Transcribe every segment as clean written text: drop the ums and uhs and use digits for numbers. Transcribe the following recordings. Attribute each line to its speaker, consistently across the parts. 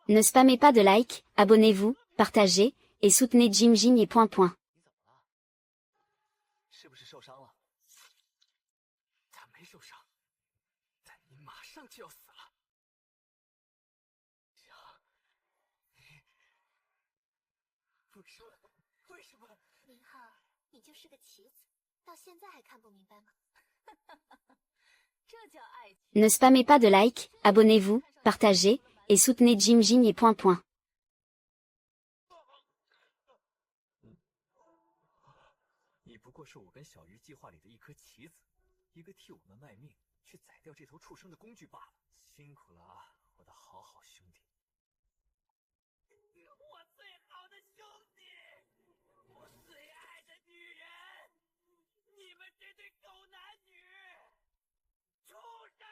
Speaker 1: Ne spammez pas de like, abonnez-vous, partagez, et soutenez Jim Jin et point point. Ne spammez pas de like, abonnez-vous, partagez, et soutenez Jim Jin et point point.
Speaker 2: 你不过是我跟小鱼计划里的一颗棋子，一个替我们卖命去宰掉这头畜生的工具罢了。辛苦了啊，我的好好兄弟！我最好的兄弟，我最爱的女人，你们这对狗男女，畜生！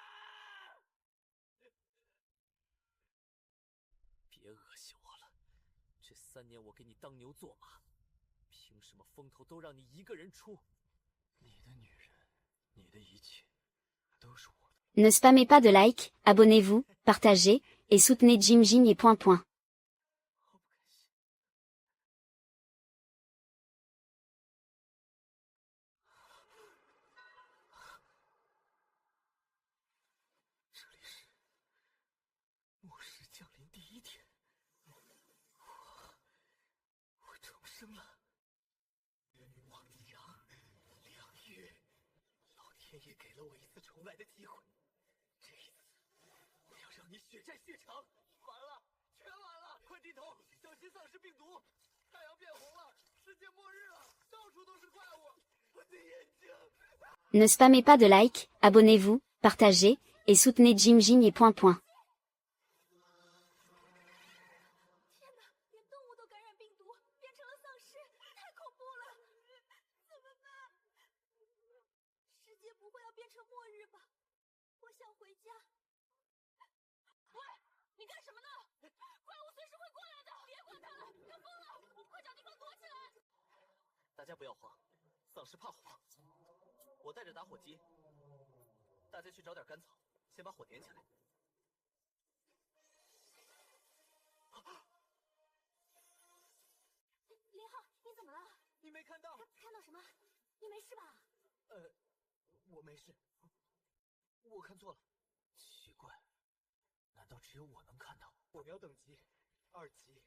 Speaker 2: 别恶心我了，这3年我给你当牛做马。 凭什么风头都让你一个人出？你的女人，你的一切，都是我的。
Speaker 1: Ne spammez pas de like, abonnez-vous, partagez, et soutenez Jim Jin et point point.
Speaker 2: 这里是末世降临第1天，我重生了。 天也给了我一次重来的机会，这一次我要让你血债血偿！完了，全完了！快低头，小心丧尸病毒！太阳变红了，世界末日了，到处都是怪物！我的眼睛！
Speaker 1: Ne spammez pas de like, abonnez-vous, partagez, et soutenez Jim Jin et point point.
Speaker 3: 天哪，连动物都感染病毒，变成了丧尸，太恐怖了！怎么办？ 世界不会要变成末日吧？我想回家。喂，你干什么呢？怪物随时会过来的，别管他了，要疯了！快找地方躲起来！
Speaker 2: 大家不要慌，丧尸怕火。我带着打火机，大家去找点干草，先把火点起来。
Speaker 3: 林浩，你怎么了？
Speaker 2: 你没看到？
Speaker 3: 看到什么？你没事吧？
Speaker 2: 我没事，我看错了。奇怪，难道只有我能看到？火苗等级2级，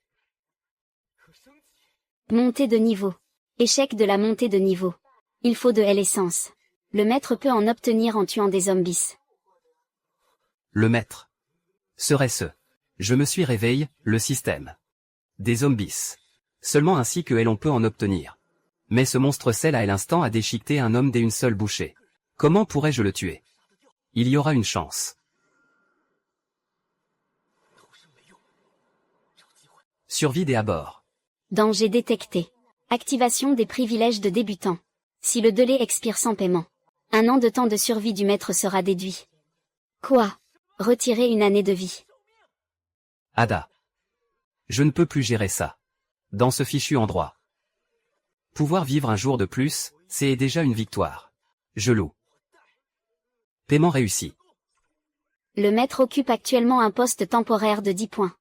Speaker 2: 可升级。
Speaker 1: Montée de niveau. Échec de la montée de niveau. Il faut de l'essence. Le maître peut en obtenir en tuant des zombies.
Speaker 4: Le maître. Serait-ce. Je me suis réveillé, le système. Des zombies. Seulement ainsi que elle on peut en obtenir. Mais ce monstre celle à l'instant a déchiqueté un homme d'une seule bouchée. Comment pourrais-je le tuer? Il y aura une chance. Survie des abords.
Speaker 1: Danger détecté. Activation des privilèges de débutant. Si le délai expire sans paiement, 1 an de temps de survie du maître sera déduit. Quoi? Retirer 1 année de vie.
Speaker 4: Ada. Je ne peux plus gérer ça. Dans ce fichu endroit. Pouvoir vivre un jour de plus, c'est déjà une victoire. Je loue. Paiement réussi.
Speaker 1: Le maître occupe actuellement un poste temporaire de 10 points.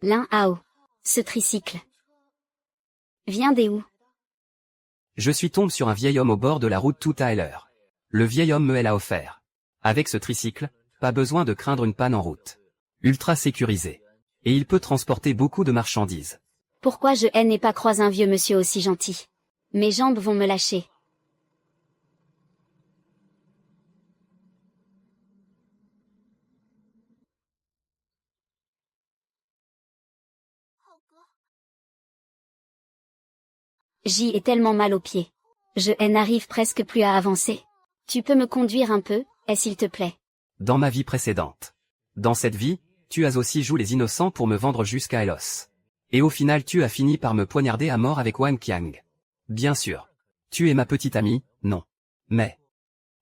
Speaker 1: L'un Ao. Ce tricycle. Vient des où?
Speaker 4: Je suis tombé sur un vieil homme au bord de la route tout à l'heure. Le vieil homme me l'a offert. Avec ce tricycle, pas besoin de craindre une panne en route. Ultra sécurisé. Et il peut transporter beaucoup de marchandises.
Speaker 1: Pourquoi je n'ai pas croisé un vieux monsieur aussi gentil? Mes jambes vont me lâcher. J'y ai tellement mal aux pieds. Je n'arrive presque plus à avancer. Tu peux me conduire un peu, s'il te plaît?
Speaker 4: Dans ma vie précédente. Dans cette vie, tu as aussi joué les innocents pour me vendre jusqu'à Elos. Et au final tu as fini par me poignarder à mort avec Wang Qiang. Bien sûr. Tu es ma petite amie, non. Mais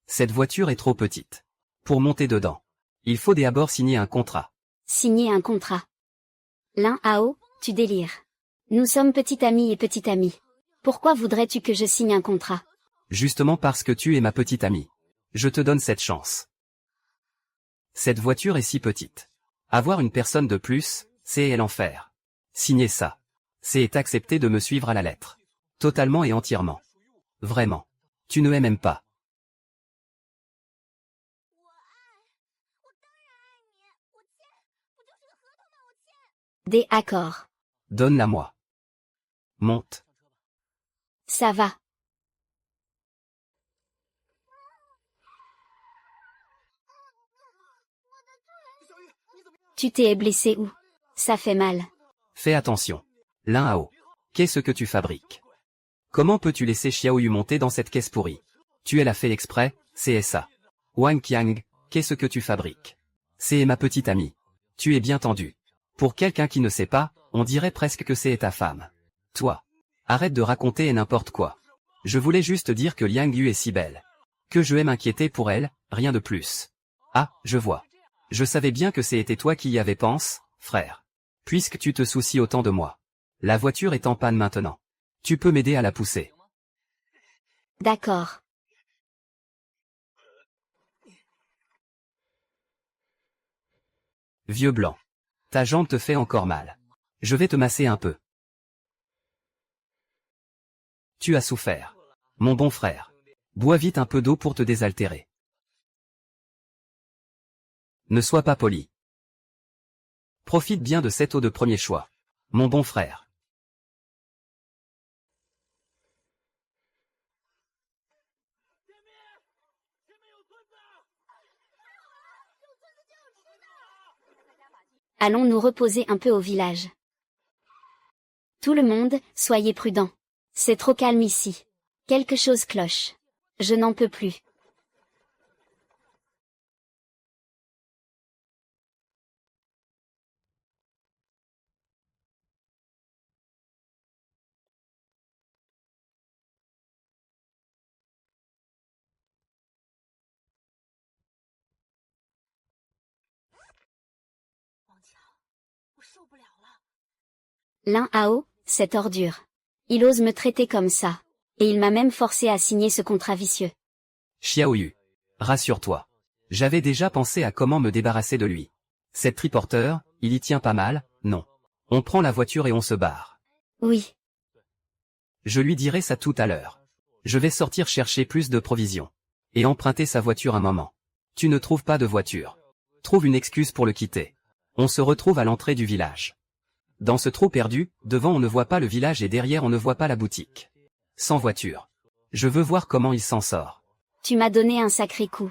Speaker 4: cette voiture est trop petite. Pour monter dedans, il faut d'abord signer un contrat.
Speaker 1: Signer un contrat. Lin Hao, tu délires. Nous sommes petite amie et petite amie. Pourquoi voudrais-tu que je signe un contrat?
Speaker 4: Justement parce que tu es ma petite amie. Je te donne cette chance. Cette voiture est si petite. Avoir une personne de plus, c'est l'enfer. Signer ça, c'est accepter de me suivre à la lettre. Totalement et entièrement. Vraiment. Tu ne m'aimes même pas.
Speaker 3: 我爱，我当然爱你，我签，不就是个合同吗？我签。
Speaker 1: Des accords.
Speaker 4: Donne-la-moi. Monte.
Speaker 1: Ça va. Tu t'es blessé où? Ça fait mal.
Speaker 4: Fais attention. Lin Hao. Qu'est-ce que tu fabriques? Comment peux-tu laisser Xiaoyu monter dans cette caisse pourrie? Tu l'as fait exprès, c'est ça. Wang Qiang, qu'est-ce que tu fabriques? C'est ma petite amie. Tu es bien tendu. Pour quelqu'un qui ne sait pas, on dirait presque que c'est ta femme. Toi. Arrête de raconter n'importe quoi. Je voulais juste dire que Liang Yu est si belle. Que je vais m'inquiéter pour elle, rien de plus. Ah, je vois. Je savais bien que c'était toi qui y avais pensé, frère. Puisque tu te soucies autant de moi. La voiture est en panne maintenant. Tu peux m'aider à la pousser.
Speaker 1: D'accord.
Speaker 4: Vieux blanc. Ta jambe te fait encore mal. Je vais te masser un peu. Tu as souffert. Mon bon frère. Bois vite un peu d'eau pour te désaltérer. Ne sois pas poli. Profite bien de cette eau de premier choix. Mon bon frère.
Speaker 1: Allons nous reposer un peu au village. Tout le monde, soyez prudents. C'est trop calme ici. Quelque chose cloche. Je n'en peux plus. Lin Hao, cette ordure. Il ose me traiter comme ça. Et il m'a même forcé à signer ce contrat vicieux.
Speaker 4: Xiaoyu. Rassure-toi. J'avais déjà pensé à comment me débarrasser de lui. Cette triporteur, il y tient pas mal, non. On prend la voiture et on se barre.
Speaker 1: Oui.
Speaker 4: Je lui dirai ça tout à l'heure. Je vais sortir chercher plus de provisions. Et emprunter sa voiture un moment. Tu ne trouves pas de voiture. Trouve une excuse pour le quitter. On se retrouve à l'entrée du village. Dans ce trou perdu, devant on ne voit pas le village et derrière on ne voit pas la boutique. Sans voiture. Je veux voir comment il s'en sort.
Speaker 1: Tu m'as donné un sacré coup.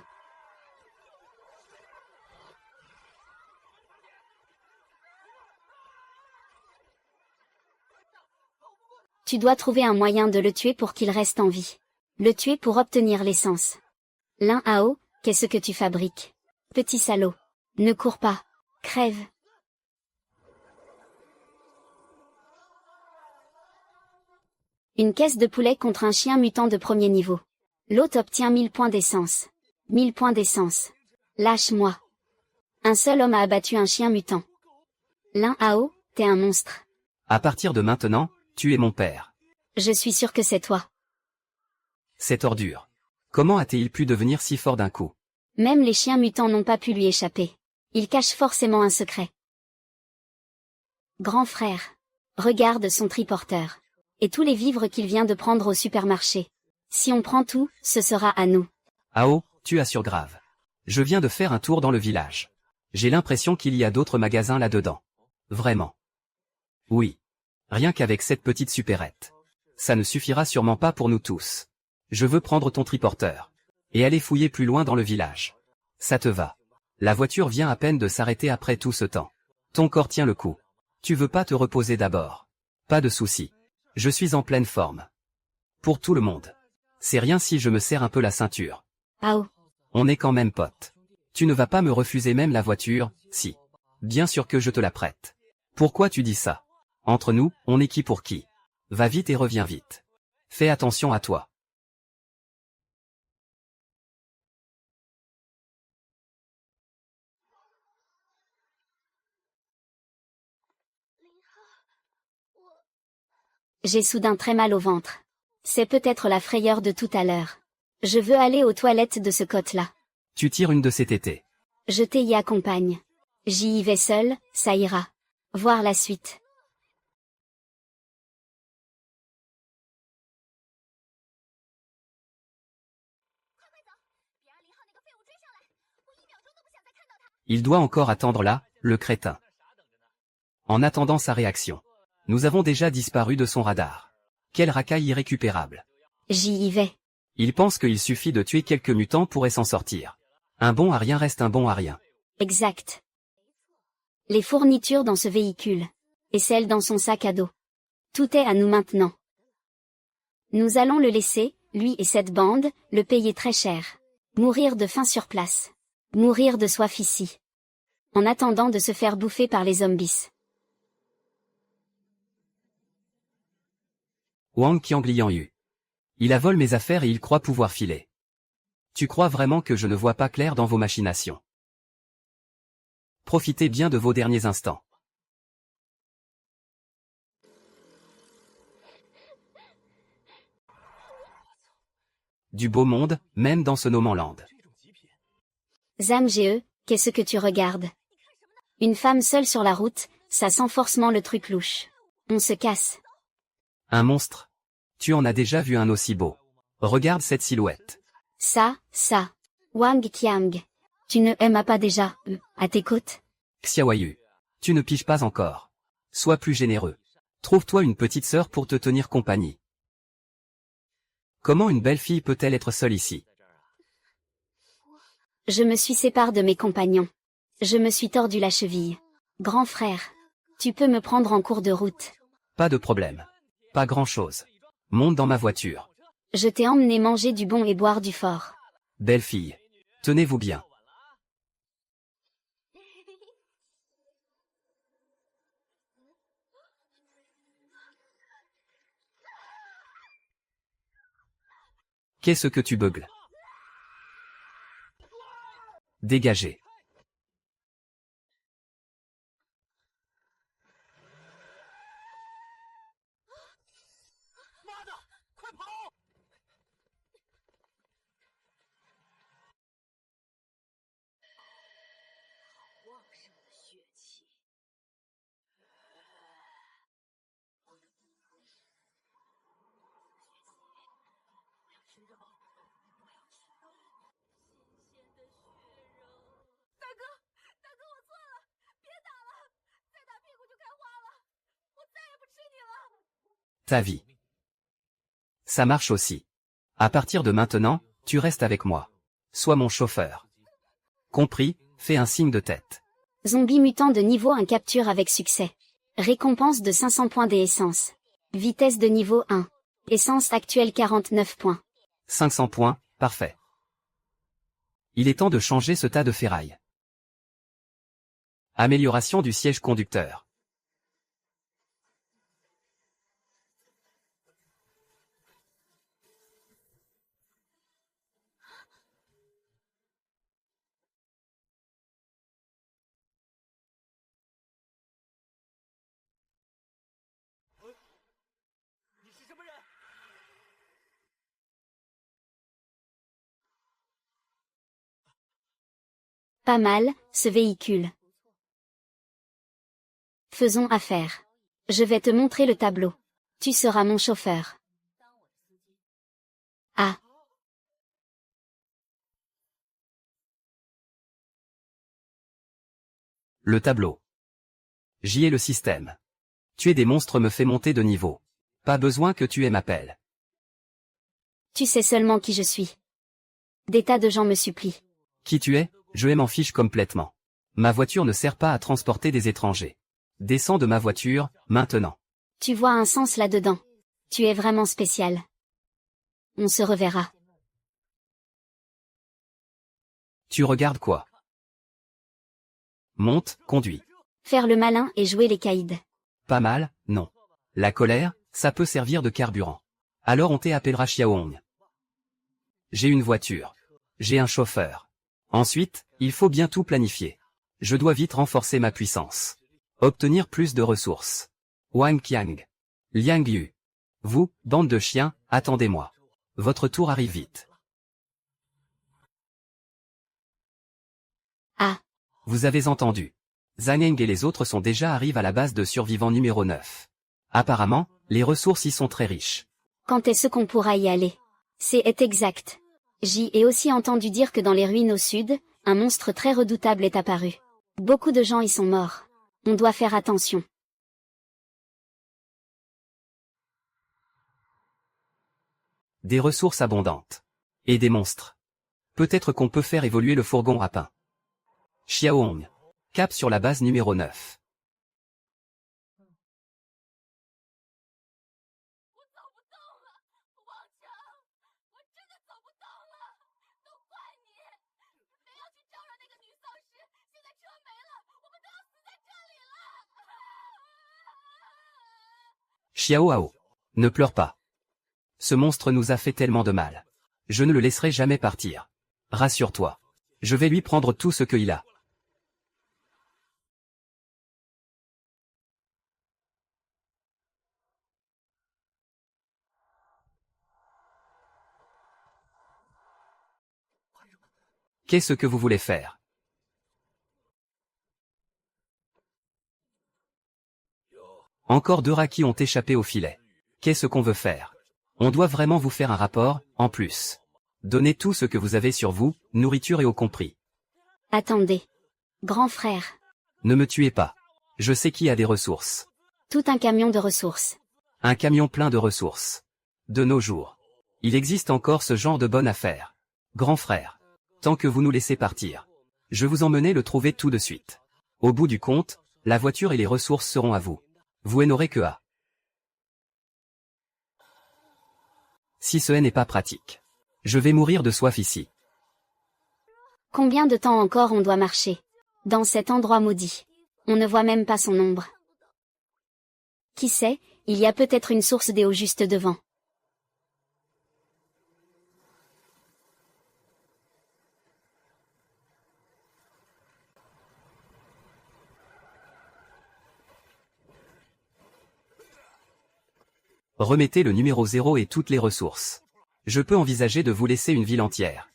Speaker 1: Tu dois trouver un moyen de le tuer pour qu'il reste en vie. Le tuer pour obtenir l'essence. Lin Hao, qu'est-ce que tu fabriques? Petit salaud. Ne cours pas. Crève. Une caisse de poulet contre un chien mutant de premier niveau. L'hôte obtient 1000 points d'essence. 1000 points d'essence. Lâche-moi. Un seul homme a abattu un chien mutant. Lin Hao, t'es un monstre.
Speaker 4: À partir de maintenant, tu es mon père.
Speaker 1: Je suis sûr que c'est toi.
Speaker 4: Cette ordure. Comment a-t-il pu devenir si fort d'un coup?
Speaker 1: Même les chiens mutants n'ont pas pu lui échapper. Il cache forcément un secret. Grand frère. Regarde son triporteur. Et tous les vivres qu'il vient de prendre au supermarché. Si on prend tout, ce sera à nous.
Speaker 4: Hao, tu assures grave. Je viens de faire un tour dans le village. J'ai l'impression qu'il y a d'autres magasins là-dedans. Vraiment. Oui. Rien qu'avec cette petite supérette. Ça ne suffira sûrement pas pour nous tous. Je veux prendre ton triporteur. Et aller fouiller plus loin dans le village. Ça te va. La voiture vient à peine de s'arrêter après tout ce temps. Ton corps tient le coup. Tu veux pas te reposer d'abord? Pas de souci. Je suis en pleine forme. Pour tout le monde. C'est rien si je me serre un peu la ceinture.
Speaker 1: Hao.
Speaker 4: On est quand même potes. Tu ne vas pas me refuser même la voiture, si. Bien sûr que je te la prête. Pourquoi tu dis ça? Entre nous, on est qui pour qui? Va vite et reviens vite. Fais attention à toi.
Speaker 1: J'ai soudain très mal au ventre. C'est peut-être la frayeur de tout à l'heure. Je veux aller aux toilettes de ce côté-là.
Speaker 4: Tu tires une de ces tétées.
Speaker 1: Je t'y accompagne. J'y y vais seul, ça ira. Voir la suite.
Speaker 4: Il doit encore attendre là, le crétin. En attendant sa réaction. Nous avons déjà disparu de son radar. Quelle racaille irrécupérable.
Speaker 1: J'y y vais.
Speaker 4: Il pense qu'il suffit de tuer quelques mutants pour s'en sortir. Un bon à rien reste un bon à rien.
Speaker 1: Exact. Les fournitures dans ce véhicule. Et celles dans son sac à dos. Tout est à nous maintenant. Nous allons le laisser, lui et cette bande, le payer très cher. Mourir de faim sur place. Mourir de soif ici. En attendant de se faire bouffer par les zombies.
Speaker 4: Wang Qiangliang. Il avole mes affaires et il croit pouvoir filer. Tu crois vraiment que je ne vois pas clair dans vos machinations? Profitez bien de vos derniers instants. Du beau monde, même dans ce no man's land.
Speaker 1: Zam-Ge, qu'est-ce que tu regardes? Une femme seule sur la route, ça sent forcément le truc louche. On se casse.
Speaker 4: Un monstre. Tu en as déjà vu un aussi beau. Regarde cette silhouette.
Speaker 1: Ça. Wang Qiang. Tu ne m'as pas déjà, à tes côtes?
Speaker 4: Xiaoyu. Tu ne piges pas encore. Sois plus généreux. Trouve-toi une petite sœur pour te tenir compagnie. Comment une belle fille peut-elle être seule ici?
Speaker 1: Je me suis séparé de mes compagnons. Je me suis tordu la cheville. Grand frère. Tu peux me prendre en cours de route.
Speaker 4: Pas de problème. Pas grand-chose. Monte dans ma voiture.
Speaker 1: Je t'ai emmené manger du bon et boire du fort.
Speaker 4: Belle fille. Tenez-vous bien. Qu'est-ce que tu beugles? Dégagez. Ta vie. Ça marche aussi. À partir de maintenant, tu restes avec moi. Sois mon chauffeur. Compris, fais un signe de tête.
Speaker 1: Zombie mutant de niveau 1 capture avec succès. Récompense de 500 points d'essence. Vitesse de niveau 1. Essence actuelle 49 points.
Speaker 4: 500 points, parfait. Il est temps de changer ce tas de ferraille. Amélioration du siège conducteur.
Speaker 1: Pas mal, ce véhicule. Faisons affaire. Je vais te montrer le tableau. Tu seras mon chauffeur. Ah.
Speaker 4: Le tableau. J'y ai le système. Tuer des monstres me fait monter de niveau. Pas besoin que tu aies ma pelle.
Speaker 1: Tu sais seulement qui je suis. Des tas de gens me supplient.
Speaker 4: Qui tu es, je m'en fiche complètement. Ma voiture ne sert pas à transporter des étrangers. Descends de ma voiture, maintenant.
Speaker 1: Tu vois un sens là-dedans. Tu es vraiment spécial. On se reverra.
Speaker 4: Tu regardes quoi? Monte, conduis.
Speaker 1: Faire le malin et jouer les caïds.
Speaker 4: Pas mal, non. La colère, ça peut servir de carburant. Alors on t'appellera Xiaohong. J'ai une voiture. J'ai un chauffeur. Ensuite, il faut bien tout planifier. Je dois vite renforcer ma puissance. Obtenir plus de ressources. Wang Qiang. Liang Yu. Vous, bande de chiens, attendez-moi. Votre tour arrive vite.
Speaker 1: Ah,
Speaker 4: Vous avez entendu. Zhang et les autres sont déjà arrivés à la base de survivants numéro 9. Apparemment, les ressources y sont très riches.
Speaker 1: quand est-ce qu'on pourra y aller? C'est exact. J'y ai aussi entendu dire que dans les ruines au sud, un monstre très redoutable est apparu. Beaucoup de gens y sont morts. On doit faire attention.
Speaker 4: Des ressources abondantes. Et des monstres. Peut-être qu'on peut faire évoluer le fourgon à pain. Xiaohong. Cap sur la base numéro 9. Xiaohao. Ne pleure pas. Ce monstre nous a fait tellement de mal. Je ne le laisserai jamais partir. Rassure-toi. Je vais lui prendre tout ce qu'il a. Qu'est-ce que vous voulez faire? Encore 2 Raki ont échappé au filet. Qu'est-ce qu'on veut faire? On doit vraiment vous faire un rapport, en plus. Donnez tout ce que vous avez sur vous, nourriture et eau compris.
Speaker 1: Attendez. Grand frère.
Speaker 4: Ne me tuez pas. Je sais qui a des ressources.
Speaker 1: Tout un camion de ressources.
Speaker 4: Un camion plein de ressources. De nos jours. Il existe encore ce genre de bonne affaire. Grand frère. Tant que vous nous laissez partir. Je vous emmener le trouver tout de suite. Au bout du compte, la voiture et les ressources seront à vous. Vous n'aurez que à. Si ce n'est pas pratique. Je vais mourir de soif ici.
Speaker 1: Combien de temps encore on doit marcher? Dans cet endroit maudit. On ne voit même pas son ombre. Qui sait, il y a peut-être une source d'eau juste devant.
Speaker 4: Remettez le numéro 0 et toutes les ressources. Je peux envisager de vous laisser une ville entière.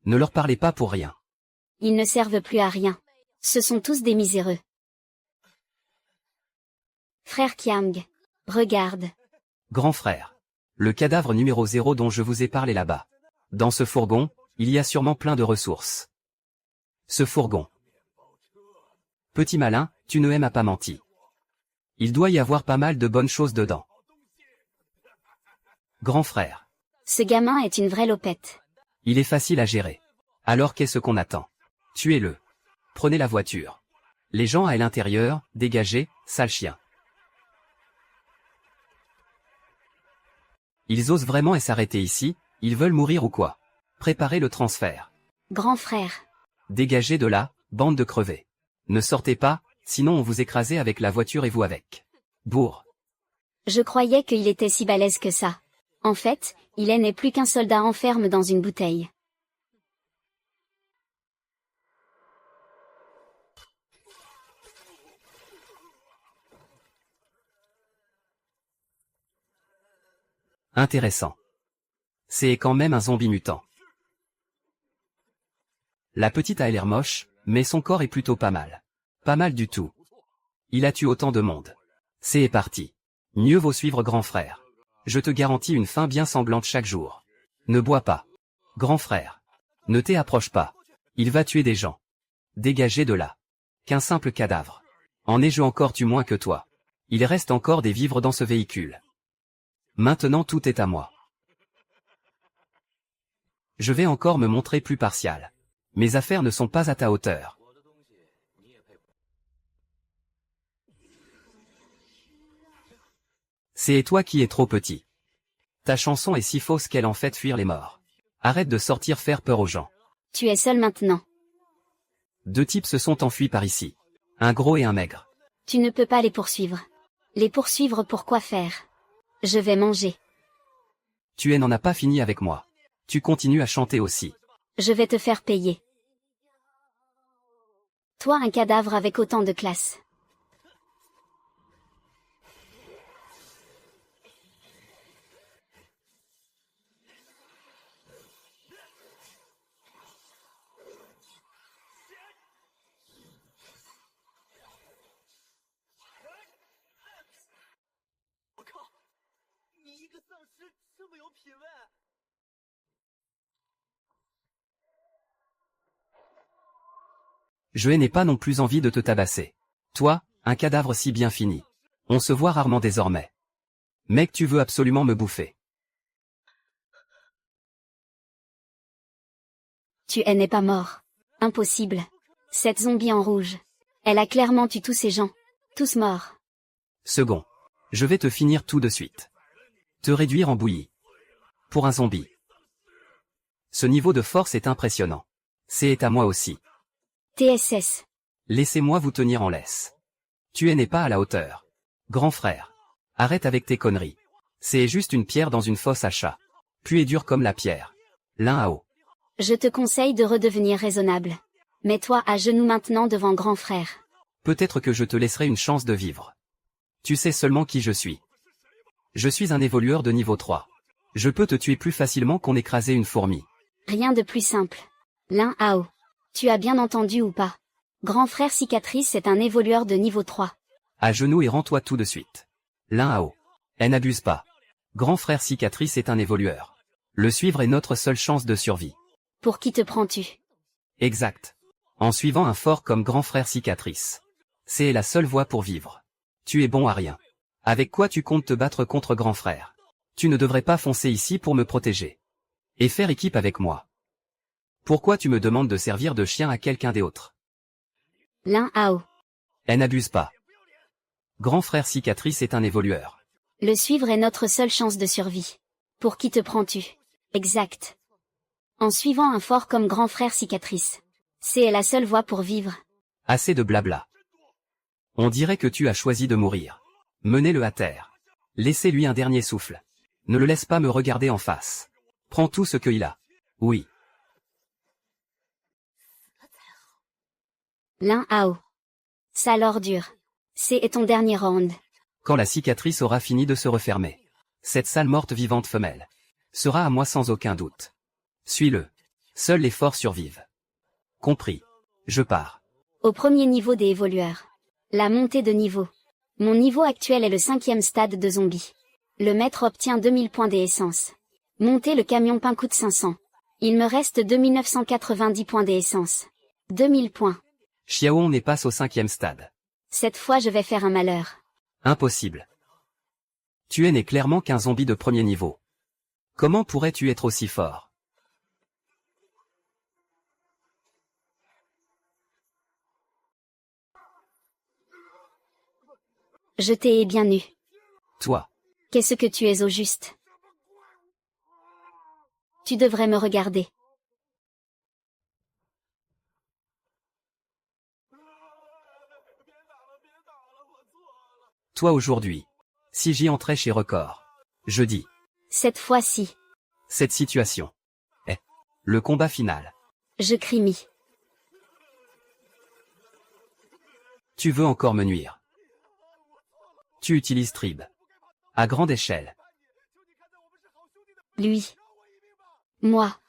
Speaker 4: Ne leur parlez pas pour rien.
Speaker 1: Ils ne servent plus à rien. Ce sont tous des miséreux. Frère Kiang. Regarde.
Speaker 4: Grand frère. Le cadavre numéro 0 dont je vous ai parlé là-bas. Dans ce fourgon, il y a sûrement plein de ressources. Ce fourgon. Petit malin, tu ne m'as pas menti. Il doit y avoir pas mal de bonnes choses dedans. Grand frère.
Speaker 1: Ce gamin est une vraie lopette.
Speaker 4: Il est facile à gérer. Alors qu'est-ce qu'on attend? Tuez-le. Prenez la voiture. Les gens à l'intérieur, dégagez, sale chien. Ils osent vraiment s'arrêter ici, ils veulent mourir ou quoi? Préparez le transfert.
Speaker 1: Grand frère.
Speaker 4: Dégagez de là, bande de crevés. Ne sortez pas, sinon on vous écrasez avec la voiture et vous avec. Bourre.
Speaker 1: Je croyais qu'il était si balèze que ça. En fait, il n'est plus qu'un soldat enferme dans une bouteille.
Speaker 4: Intéressant. C'est quand même un zombie mutant. La petite a l'air moche, mais son corps est plutôt pas mal. Pas mal du tout. Il a tué autant de monde. C'est parti. Mieux vaut suivre grand frère. Je te garantis une fin bien sanglante chaque jour. Ne bois pas. Grand frère. Ne t'approche pas. Il va tuer des gens. Dégagez de là. Qu'un simple cadavre. En ai-je encore tue moins que toi? Il reste encore des vivres dans ce véhicule. Maintenant tout est à moi. Je vais encore me montrer plus partial. Mes affaires ne sont pas à ta hauteur. C'est toi qui es trop petit. Ta chanson est si fausse qu'elle en fait fuir les morts. Arrête de sortir faire peur aux gens.
Speaker 1: Tu es seul maintenant.
Speaker 4: 2 types se sont enfuis par ici. Un gros et un maigre.
Speaker 1: Tu ne peux pas les poursuivre. Les poursuivre pour quoi faire? Je vais manger.
Speaker 4: Tu n'en as pas fini avec moi. Tu continues à chanter aussi.
Speaker 1: Je vais te faire payer. Toi un cadavre avec autant de classe.
Speaker 2: 个丧尸这么有品味。
Speaker 4: Je n'ai pas non plus envie de te tabasser. Toi, un cadavre si bien fini. On se voit rarement désormais. Mec, tu veux absolument me bouffer.
Speaker 1: Tu n'es pas mort. Impossible. Cette zombie en rouge. Elle a clairement tué tous ces gens. Tous morts.
Speaker 4: Second. Je vais te finir tout de suite. Te réduire en bouillie. Pour un zombie. Ce niveau de force est impressionnant. C'est à moi aussi.
Speaker 1: TSS.
Speaker 4: Laissez-moi vous tenir en laisse. Tu n'es pas à la hauteur. Grand frère. Arrête avec tes conneries. C'est juste une pierre dans une fosse à chat. Puis est dur comme la pierre. L'un à haut.
Speaker 1: Je te conseille de redevenir raisonnable. Mets-toi à genoux maintenant devant grand frère.
Speaker 4: Peut-être que je te laisserai une chance de vivre. Tu sais seulement qui je suis. Je suis un évolueur de niveau 3. Je peux te tuer plus facilement qu'on écrasait une fourmi.
Speaker 1: Rien de plus simple. L'un à haut. Tu as bien entendu ou pas? Grand frère cicatrice est un évolueur de niveau 3.
Speaker 4: À genoux et rends-toi tout de suite. L'un à haut. Elle n'abuse pas. Grand frère cicatrice est un évolueur. Le suivre est notre seule chance de survie.
Speaker 1: Pour qui te prends-tu?
Speaker 4: Exact. En suivant un fort comme grand frère cicatrice. C'est la seule voie pour vivre. Tu es bon à rien. Avec quoi tu comptes te battre contre grand frère? Tu ne devrais pas foncer ici pour me protéger. Et faire équipe avec moi. Pourquoi tu me demandes de servir de chien à quelqu'un d'autre?
Speaker 1: L'un à haut.
Speaker 4: Elle n'abuse pas. Grand frère cicatrice est un évolueur.
Speaker 1: Le suivre est notre seule chance de survie. Pour qui te prends-tu? Exact. En suivant un fort comme grand frère cicatrice. C'est la seule voie pour vivre.
Speaker 4: Assez de blabla. On dirait que tu as choisi de mourir. Menez-le à terre. Laissez-lui un dernier souffle. Ne le laisse pas me regarder en face. Prends tout ce qu'il a. Oui.
Speaker 1: L'un à haut. Sale ordure. C'est ton dernier round.
Speaker 4: Quand la cicatrice aura fini de se refermer. Cette sale morte vivante femelle. Sera à moi sans aucun doute. Suis-le. Seuls les forts survivent. Compris. Je pars.
Speaker 1: Au premier niveau des évolueurs. La montée de niveau. Mon niveau actuel est le 5e stade de zombie. Le maître obtient 2000 points d'essence. Monter le camion pain coûte 500. Il me reste 2990 points d'essence. 2000 points.
Speaker 4: Xiaoon n'est pas au 5e stade.
Speaker 1: Cette fois je vais faire un malheur.
Speaker 4: Impossible. Tu n'es clairement qu'un zombie de premier niveau. Comment pourrais-tu être aussi fort?
Speaker 1: Je t'ai bien eu.
Speaker 4: Toi.
Speaker 1: Qu'est-ce que tu es au juste? Tu devrais me regarder.
Speaker 4: Toi aujourd'hui. Si j'y entrais chez Record. Je dis.
Speaker 1: Cette fois-ci.
Speaker 4: Cette situation. Est. Le combat final.
Speaker 1: Je crie mi.
Speaker 4: Tu veux encore me nuire. Tu utilises Trib. À grande échelle.
Speaker 1: Lui. Moi.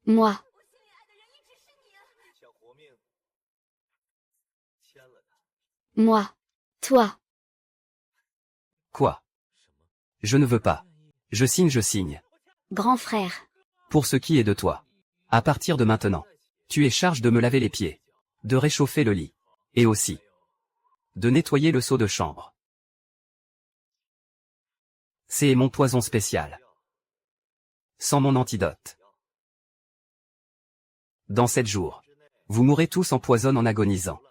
Speaker 1: Moi.
Speaker 2: 想活命，签了他。
Speaker 1: Moi. Toi.
Speaker 4: Quoi? Je ne veux pas. Je signe, je signe.
Speaker 1: Grand frère.
Speaker 4: Pour ce qui est de toi. À partir de maintenant. Tu es charge de me laver les pieds. De réchauffer le lit. Et aussi. De nettoyer le seau de chambre. C'est mon poison spécial. Sans mon antidote. Dans 7 jours. Vous mourrez tous empoisonnés en agonisant.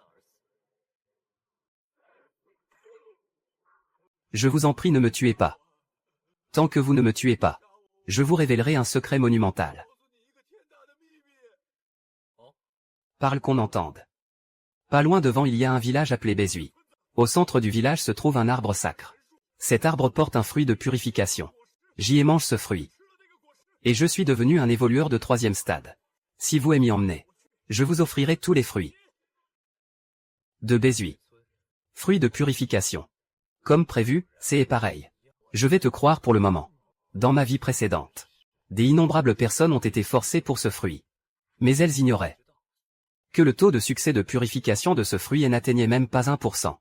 Speaker 4: Je vous en prie, ne me tuez pas. Tant que vous ne me tuez pas, je vous révélerai un secret monumental. Parle qu'on entende. Pas loin devant il y a un village appelé Bézui. Au centre du village se trouve un arbre sacre. Cet arbre porte un fruit de purification. J'y ai mangé ce fruit. Et je suis devenu un évolueur de 3e stade. Si vous m'y emmenez, je vous offrirai tous les fruits. De Bézui. Fruit de purification. Comme prévu, c'est pareil. Je vais te croire pour le moment. Dans ma vie précédente, des innombrables personnes ont été forcées pour ce fruit. Mais elles ignoraient que le taux de succès de purification de ce fruit n'atteignait même pas 1%.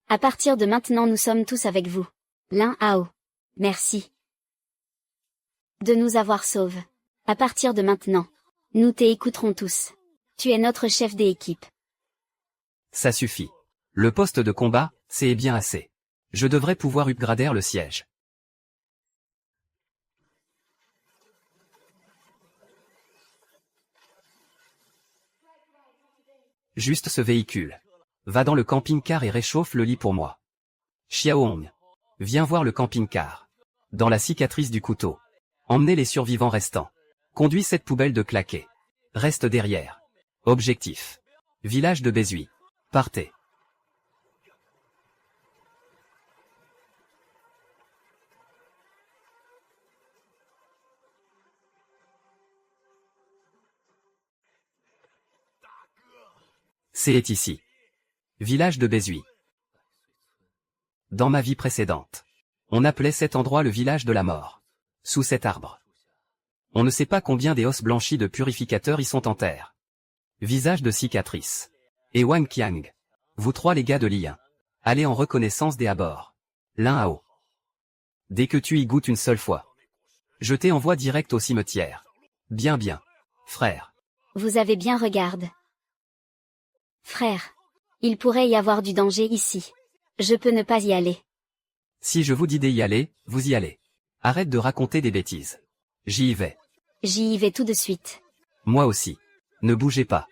Speaker 1: À partir de maintenant nous sommes tous avec vous. Lin Hao. Merci. De nous avoir sauve. À partir de maintenant. Nous t'écouterons tous. Tu es notre chef d'équipe.
Speaker 4: Ça suffit. Le poste de combat, c'est bien assez. Je devrais pouvoir upgrader le siège. Juste ce véhicule. Va dans le camping-car et réchauffe le lit pour moi. Xiaohong. Viens voir le camping-car. Dans la cicatrice du couteau. Emmenez les survivants restants. Conduis cette poubelle de claquer. Reste derrière. Objectif. Village de Bézui. Partez. C'est ici. Village de Bézui. Dans ma vie précédente, on appelait cet endroit le village de la mort. Sous cet arbre. On ne sait pas combien des os blanchis de purificateurs y sont en terre. Visage de cicatrice. Et Wang Qiang. Vous trois les gars de l'I1. Allez en reconnaissance des abords. Lin Hao. Dès que tu y goûtes une seule fois. Je t'envoie direct au cimetière. Bien, frère.
Speaker 1: Vous avez bien regardé. Frère. Il pourrait y avoir du danger ici. Je peux ne pas y aller.
Speaker 4: Si je vous dis d'y aller, vous y allez. Arrête de raconter des bêtises. J'y vais.
Speaker 1: J'y y vais tout de suite.
Speaker 4: Moi aussi. Ne bougez pas.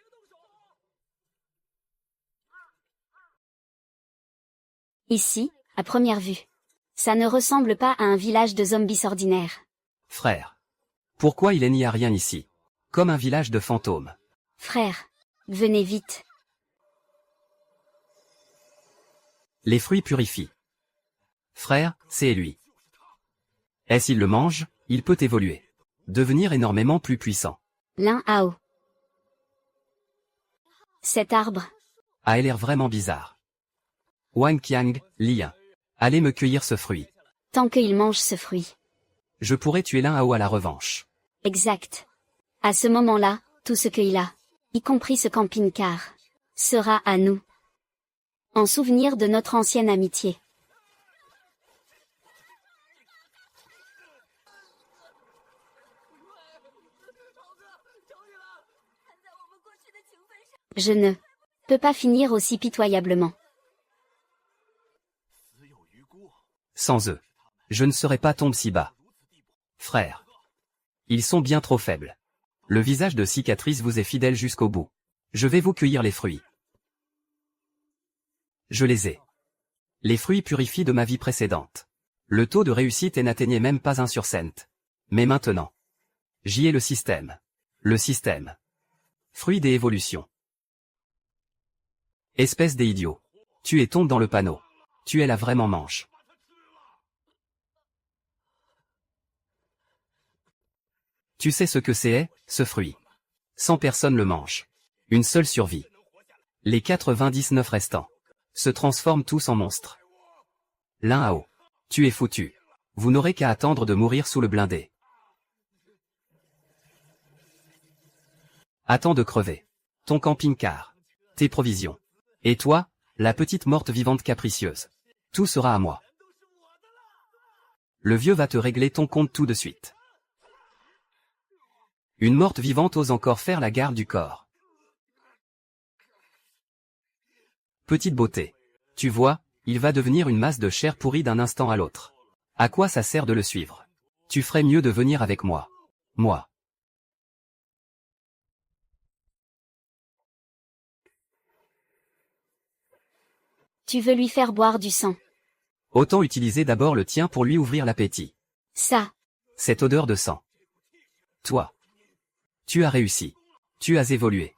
Speaker 1: Ici, à première vue. Ça ne ressemble pas à un village de zombies ordinaires.
Speaker 4: Frère. Pourquoi il n'y a rien ici? Comme un village de fantômes.
Speaker 1: Frère. Venez vite.
Speaker 4: Les fruits purifient. Frère, c'est lui. Et s'il le mange, il peut évoluer. Devenir énormément plus puissant.
Speaker 1: Lin Hao. Cet arbre.
Speaker 4: A l'air vraiment bizarre. Wang Qiang, Li1. Allez me cueillir ce fruit.
Speaker 1: Tant qu'il mange ce fruit.
Speaker 4: Je pourrais tuer Lin Hao à la revanche.
Speaker 1: Exact. À ce moment-là, tout ce qu'il a, y compris ce camping-car, sera à nous. En souvenir de notre ancienne amitié. Je ne peux pas finir aussi pitoyablement.
Speaker 4: Sans eux, je ne serais pas tombé si bas. Frère. Ils sont bien trop faibles. Le visage de cicatrice vous est fidèle jusqu'au bout. Je vais vous cueillir les fruits. Je les ai. Les fruits purifient de ma vie précédente. Le taux de réussite n'atteignait même pas 1 sur 100. Mais maintenant. J'y ai le système. Le système. Fruit des évolutions. Espèce d'idiot. Tu es tombé dans le panneau. Tu es là vraiment manche. Tu sais ce que c'est, ce fruit. 100 personnes le mangent. Une seule survie. Les 99 restants se transforment tous en monstres. Lin Hao. Tu es foutu. Vous n'aurez qu'à attendre de mourir sous le blindé. Attends de crever. Ton camping-car. Tes provisions. Et toi, la petite morte vivante capricieuse. Tout sera à moi. Le vieux va te régler ton compte tout de suite. Une morte vivante ose encore faire la garde du corps. Petite beauté. Tu vois, il va devenir une masse de chair pourrie d'un instant à l'autre. À quoi ça sert de le suivre? Tu ferais mieux de venir avec moi. Moi.
Speaker 1: Tu veux lui faire boire du sang.
Speaker 4: Autant utiliser d'abord le tien pour lui ouvrir l'appétit.
Speaker 1: Ça.
Speaker 4: Cette odeur de sang. Toi. Tu as réussi. Tu as évolué.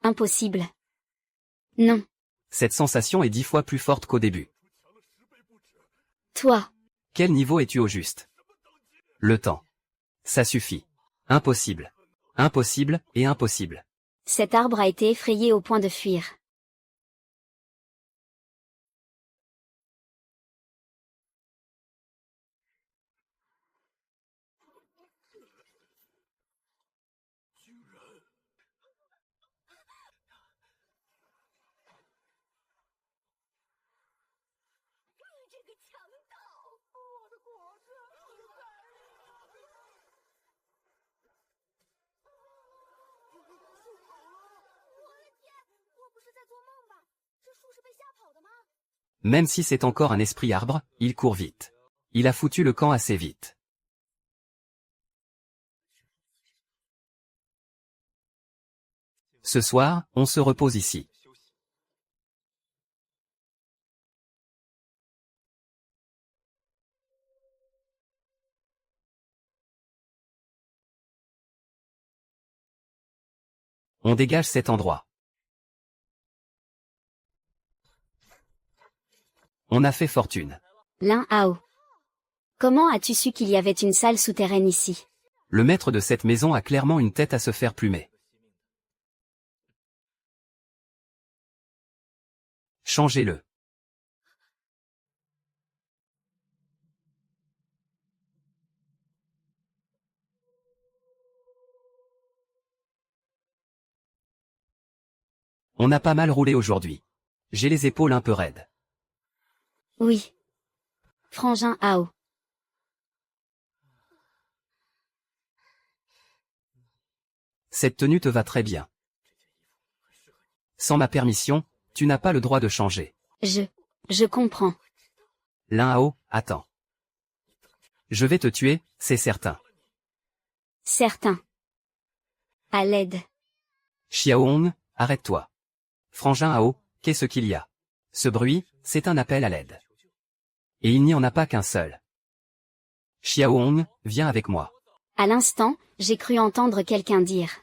Speaker 1: Impossible. Non.
Speaker 4: Cette sensation est 10 fois plus forte qu'au début.
Speaker 1: Toi.
Speaker 4: Quel niveau es-tu au juste? Le temps. Ça suffit. Impossible. Impossible et impossible.
Speaker 1: Cet arbre a été effrayé au point de fuir.
Speaker 3: 给强盗！我的果实，我的菜我的天，我不是在做梦吧？这树是被吓跑的吗？
Speaker 4: Même si c'est encore un esprit arbre, il court vite. Il a foutu le camp assez vite. Ce soir, on se repose ici. On dégage cet endroit. On a fait fortune.
Speaker 1: Lin Hao. Comment as-tu su qu'il y avait une salle souterraine ici?
Speaker 4: Le maître de cette maison a clairement une tête à se faire plumer. Changez-le. On a pas mal roulé aujourd'hui. J'ai les épaules un peu raides.
Speaker 1: Oui. Frangin Hao.
Speaker 4: Cette tenue te va très bien. Sans ma permission, tu n'as pas le droit de changer.
Speaker 1: Je comprends.
Speaker 4: Lin Hao, attends. Je vais te tuer, c'est certain.
Speaker 1: Certain. À l'aide.
Speaker 4: Xiaohong, arrête-toi. Frangin Hao, qu'est-ce qu'il y a? Ce bruit, c'est un appel à l'aide. Et il n'y en a pas qu'un seul. Xiaohong, viens avec moi.
Speaker 1: À l'instant, j'ai cru entendre quelqu'un dire.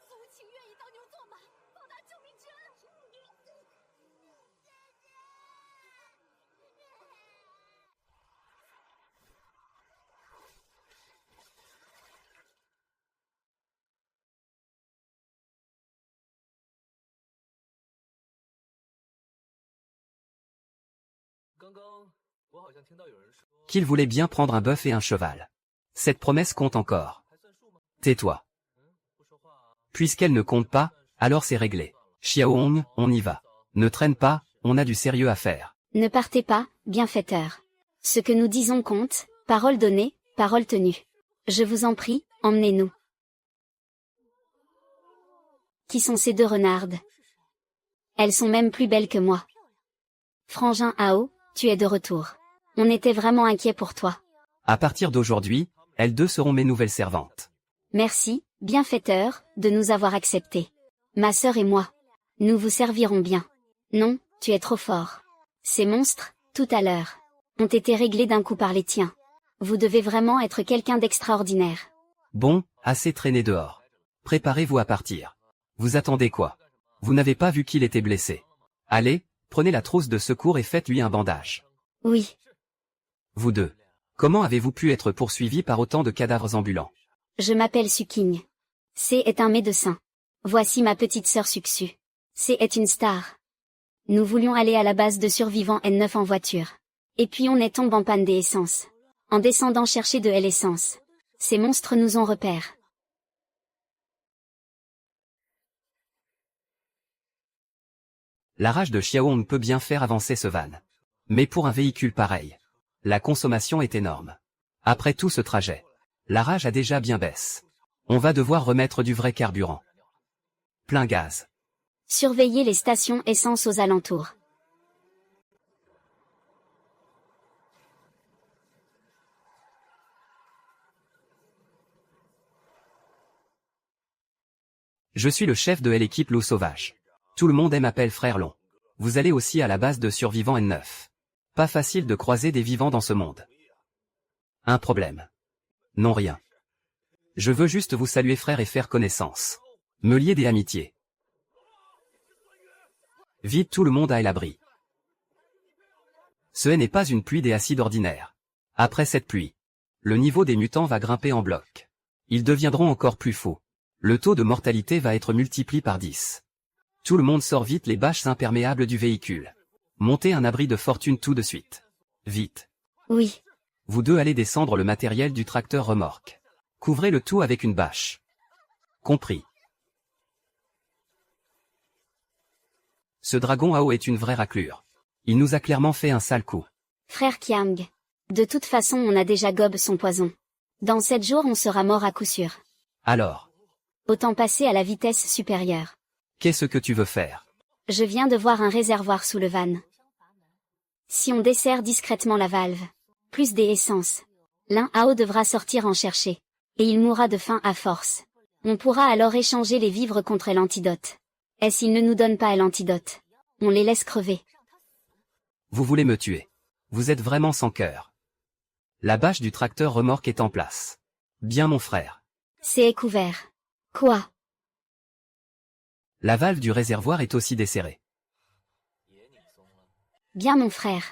Speaker 3: 父亲愿意当牛做马，报答救命之恩。
Speaker 2: 刚刚我好像听到有人说
Speaker 4: Qu'il voulait bien prendre un bœuf et un cheval. Cette promesse compte encore.
Speaker 2: 还算数吗？
Speaker 4: Tais-toi.
Speaker 2: 不说话啊。
Speaker 4: Puisqu'elle ne compte pas, alors c'est réglé. Xiaohong, on y va. Ne traîne pas, on a du sérieux à faire.
Speaker 1: Ne partez pas, bienfaiteur. Ce que nous disons compte, parole donnée, parole tenue. Je vous en prie, emmenez-nous. Qui sont ces deux renardes? Elles sont même plus belles que moi. Frangin Hao, tu es de retour. On était vraiment inquiets pour toi.
Speaker 4: À partir d'aujourd'hui, elles deux seront mes nouvelles servantes.
Speaker 1: Merci, bienfaiteur, de nous avoir acceptés. Ma sœur et moi. Nous vous servirons bien. Non, tu es trop fort. Ces monstres, tout à l'heure, ont été réglés d'un coup par les tiens. Vous devez vraiment être quelqu'un d'extraordinaire.
Speaker 4: Bon, assez traîné dehors. Préparez-vous à partir. Vous attendez quoi? Vous n'avez pas vu qu'il était blessé. Allez, prenez la trousse de secours et faites-lui un bandage.
Speaker 1: Oui,
Speaker 4: Vous deux. Comment avez-vous pu être poursuivis par autant de cadavres ambulants?
Speaker 1: je m'appelle Suking. C est un médecin. Voici ma petite sœur Suxu. C est une star. Nous voulions aller à la base de survivants N9 en voiture. Et puis on est tombé en panne d'essence. En descendant chercher de l'essence. Ces monstres nous ont repères.
Speaker 4: La rage de Xiaohong peut bien faire avancer ce van. Mais pour un véhicule pareil, la consommation est énorme. Après tout ce trajet, la rage a déjà bien baisse. On va devoir remettre du vrai carburant. Plein gaz.
Speaker 1: Surveillez les stations essence aux alentours.
Speaker 4: Je suis le chef de l'équipe Loup Sauvage. Tout le monde m'appelle Frère Long. Vous allez aussi à la base de survivants N9. Pas facile de croiser des vivants dans ce monde. Un problème? Non, rien. Je veux juste vous saluer frère et faire connaissance. Me lier des amitiés. Vite tout le monde à l'abri. Ce n'est pas une pluie des acides ordinaires. Après cette pluie, le niveau des mutants va grimper en bloc. Ils deviendront encore plus fous. Le taux de mortalité va être multiplié par 10. Tout le monde sort vite les bâches imperméables du véhicule. Montez un abri de fortune tout de suite. Vite.
Speaker 1: Oui,
Speaker 4: Vous deux allez descendre le matériel du tracteur remorque. Couvrez le tout avec une bâche. Compris. Ce dragon Ao est une vraie raclure. Il nous a clairement fait un sale coup.
Speaker 1: Frère Kiang. De toute façon on a déjà gobe son poison. Dans 7 jours on sera mort à coup sûr.
Speaker 4: Alors,
Speaker 1: Autant passer à la vitesse supérieure.
Speaker 4: qu'est-ce que tu veux faire?
Speaker 1: Je viens de voir un réservoir sous le van. Si on dessert discrètement la valve, plus des essences, l'un Ao devra sortir en chercher. Et il mourra de faim à force. On pourra alors échanger les vivres contre l'antidote. Et s'il ne nous donne pas l'antidote, on les laisse crever.
Speaker 4: Vous voulez me tuer. Vous êtes vraiment sans cœur. La bâche du tracteur remorque est en place. Bien mon frère.
Speaker 1: C'est couvert. Quoi?
Speaker 4: La valve du réservoir est aussi desserrée.
Speaker 1: Bien mon frère.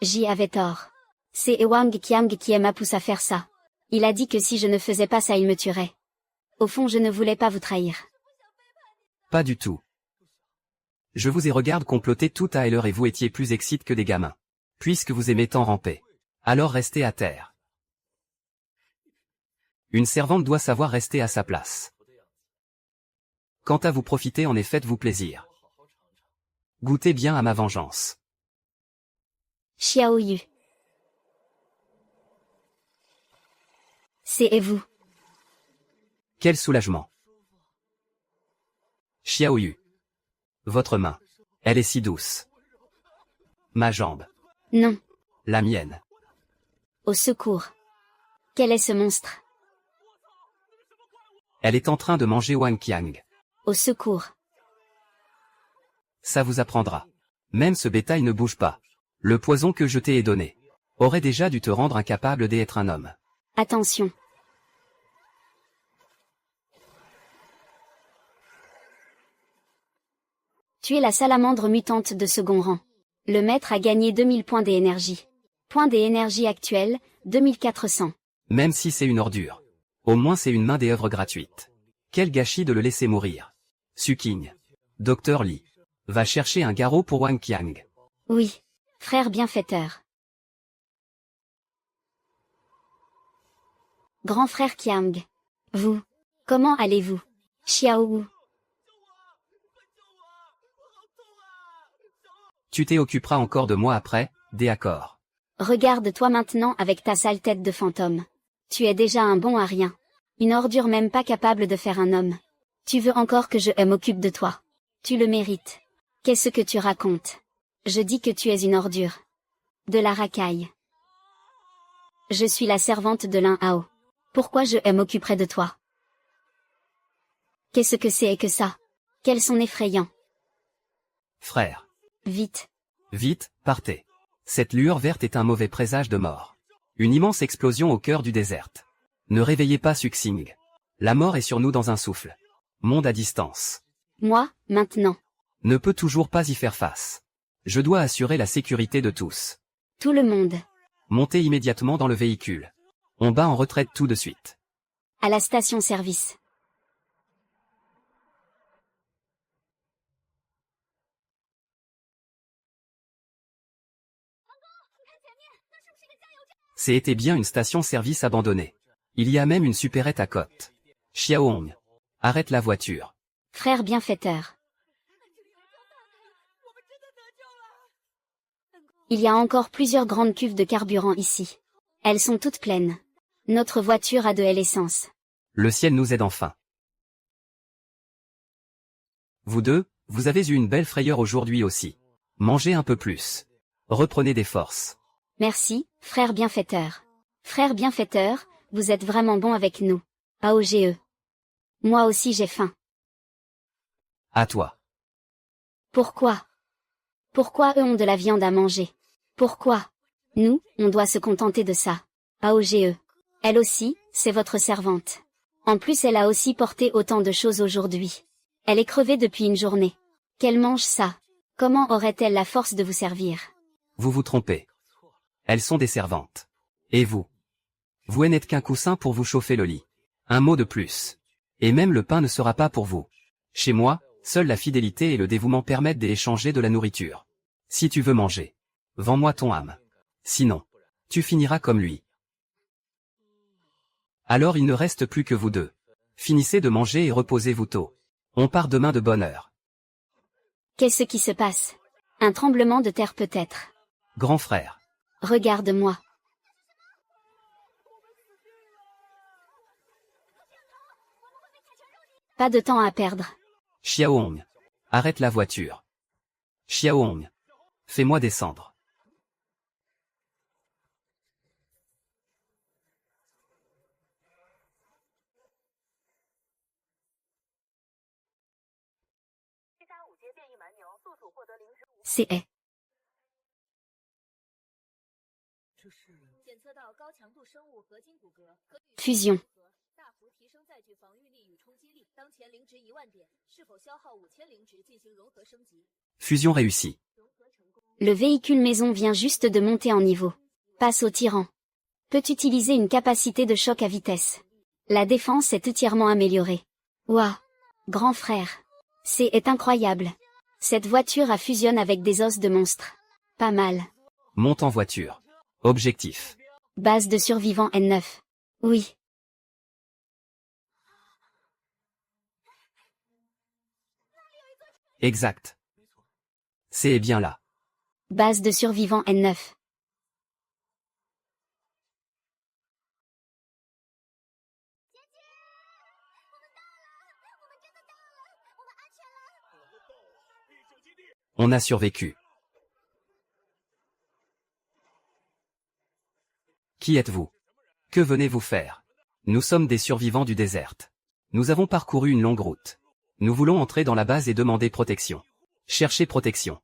Speaker 1: J'y avais tort. C'est Ewang Kiang qui m'a poussé à faire ça. Il a dit que si je ne faisais pas ça il me tuerait. Au fond je ne voulais pas vous trahir.
Speaker 4: Pas du tout. Je vous ai regardé comploter tout à l'heure et vous étiez plus excite que des gamins. Puisque vous aimez tant ramper. Alors restez à terre. Une servante doit savoir rester à sa place. Quant à vous profiter en effet faites-vous plaisir. Goûtez bien à ma vengeance.
Speaker 1: Xiao Yu. C'est vous.
Speaker 4: Quel soulagement. Xiao Yu. Votre main. Elle est si douce. Ma jambe.
Speaker 1: Non.
Speaker 4: La mienne.
Speaker 1: Au secours. Quel est ce monstre?
Speaker 4: Elle est en train de manger Wang Qiang.
Speaker 1: Au secours.
Speaker 4: Ça vous apprendra. Même ce bétail ne bouge pas. Le poison que je t'ai donné aurait déjà dû te rendre incapable d'être un homme.
Speaker 1: Attention. Tu es la salamandre mutante de second rang. Le maître a gagné 2000 points d'énergie. Points d'énergie actuels, 2400.
Speaker 4: Même si c'est une ordure. Au moins c'est une main d'œuvre gratuite. Quel gâchis de le laisser mourir. Suking. Docteur Li. Va chercher un garrot pour Wang Qiang.
Speaker 1: Oui. Frère bienfaiteur. Grand frère Kiang. Vous. Comment allez-vous? Xiao Wu.
Speaker 4: Tu t'occuperas encore de moi après, d'accord.
Speaker 1: Regarde-toi maintenant avec ta sale tête de fantôme. Tu es déjà un bon à rien. Une ordure même pas capable de faire un homme. Tu veux encore que je m'occupe de toi? Tu le mérites. Qu'est-ce que tu racontes? Je dis que tu es une ordure. De la racaille. Je suis la servante de l'un Ao. Pourquoi je m'occuperai de toi? Qu'est-ce que c'est que ça? Quels sont effrayants.
Speaker 4: Frère.
Speaker 1: Vite.
Speaker 4: Vite, partez. Cette lueur verte est un mauvais présage de mort. Une immense explosion au cœur du désert. Ne réveillez pas Suxing. La mort est sur nous dans un souffle. Monde à distance.
Speaker 1: Moi, maintenant.
Speaker 4: Ne peut toujours pas y faire face. Je dois assurer la sécurité de tous.
Speaker 1: Tout le monde.
Speaker 4: Montez immédiatement dans le véhicule. On bat en retraite tout de suite.
Speaker 1: À la station-service.
Speaker 4: C'était bien une station-service abandonnée. Il y a même une supérette à côte. Xiaohong. Arrête la voiture.
Speaker 1: Frère bienfaiteur. Il y a encore plusieurs grandes cuves de carburant ici. Elles sont toutes pleines. Notre voiture a de l'essence.
Speaker 4: Le ciel nous aide enfin. Vous deux, vous avez eu une belle frayeur aujourd'hui aussi. Mangez un peu plus. Reprenez des forces.
Speaker 1: Merci, frère bienfaiteur. Frère bienfaiteur, vous êtes vraiment bon avec nous. AOGE. Moi aussi j'ai faim.
Speaker 4: À toi.
Speaker 1: Pourquoi? Pourquoi eux ont de la viande à manger? Pourquoi? Nous, on doit se contenter de ça. AOGE. Elle aussi, c'est votre servante. En plus elle a aussi porté autant de choses aujourd'hui. Elle est crevée depuis une journée. Qu'elle mange ça. Comment aurait-elle la force de vous servir?
Speaker 4: Vous vous trompez. Elles sont des servantes. Et vous? Vous n'êtes qu'un coussin pour vous chauffer le lit. Un mot de plus. Et même le pain ne sera pas pour vous. Chez moi, seule la fidélité et le dévouement permettent d'échanger de la nourriture. Si tu veux manger, vends-moi ton âme. Sinon, tu finiras comme lui. Alors il ne reste plus que vous deux. Finissez de manger et reposez-vous tôt. On part demain de bonne heure.
Speaker 1: Qu'est-ce qui se passe? Un tremblement de terre peut-être.
Speaker 4: Grand frère.
Speaker 1: Regarde-moi. Pas de temps à perdre.
Speaker 4: Xiaohong. Arrête la voiture. Xiaohong. Fais-moi descendre.
Speaker 1: C'est est.
Speaker 3: 检测到高强度生物合金骨骼，可与
Speaker 1: Fusion.
Speaker 3: 大幅提升载具防御力与冲击力。当前零值1万点，是否消耗5000零值进行融合升级？
Speaker 4: Fusion réussie.
Speaker 1: Le véhicule maison vient juste de monter en niveau. Passe au tyran. Peut utiliser une capacité de choc à vitesse. La défense est entièrement améliorée. Ouah. Grand frère. C'est incroyable. Cette voiture a fusionne avec des os de monstre. Pas mal.
Speaker 4: Monte en voiture. Objectif.
Speaker 1: Base de survivants N9. Oui.
Speaker 4: Exact. C'est bien là.
Speaker 1: Base de survivants N9.
Speaker 4: On a survécu. Qui êtes-vous? Que venez-vous faire? Nous sommes des survivants du désert. Nous avons parcouru une longue route. Nous voulons entrer dans la base et demander protection. Cherchez protection.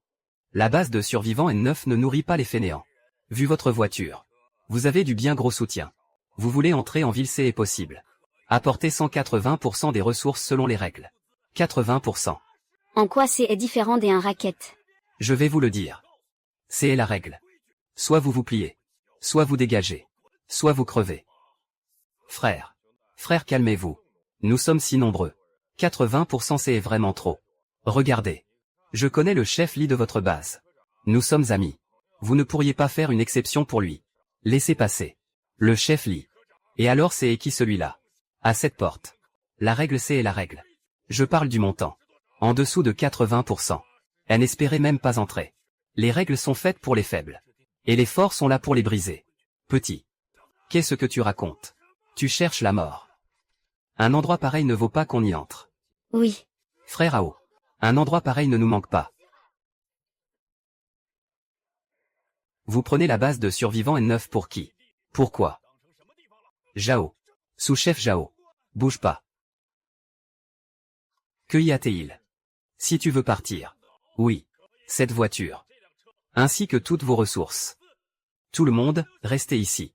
Speaker 4: La base de survivants N9 ne nourrit pas les fainéants. Vu votre voiture. Vous avez du bien gros soutien. Vous voulez entrer en ville, c'est possible. Apportez 180% des ressources selon les règles. 80%.
Speaker 1: En quoi c'est différent d'un racket?
Speaker 4: Je vais vous le dire. C'est la règle. Soit vous vous pliez. Soit vous dégagez. Soit vous crevez. Frère. Frère, calmez-vous. Nous sommes si nombreux. 80% c'est vraiment trop. Regardez. Je connais le chef Lee de votre base. Nous sommes amis. Vous ne pourriez pas faire une exception pour lui. Laissez passer. Le chef Lee. Et alors c'est qui celui-là? À cette porte. La règle c'est la règle. Je parle du montant. En dessous de 80%. Elle n'espérait même pas entrer. Les règles sont faites pour les faibles. Et les forts sont là pour les briser. Petit. Qu'est-ce que tu racontes? Tu cherches la mort. Un endroit pareil ne vaut pas qu'on y entre.
Speaker 1: Oui.
Speaker 4: Frère Ao. Un endroit pareil ne nous manque pas. Vous prenez la base de survivants N9 pour qui? Pourquoi? Jao. Sous-chef Jao. Bouge pas. Que y a-t-il? Si tu veux partir. Oui. Cette voiture. Ainsi que toutes vos ressources. Tout le monde, restez ici.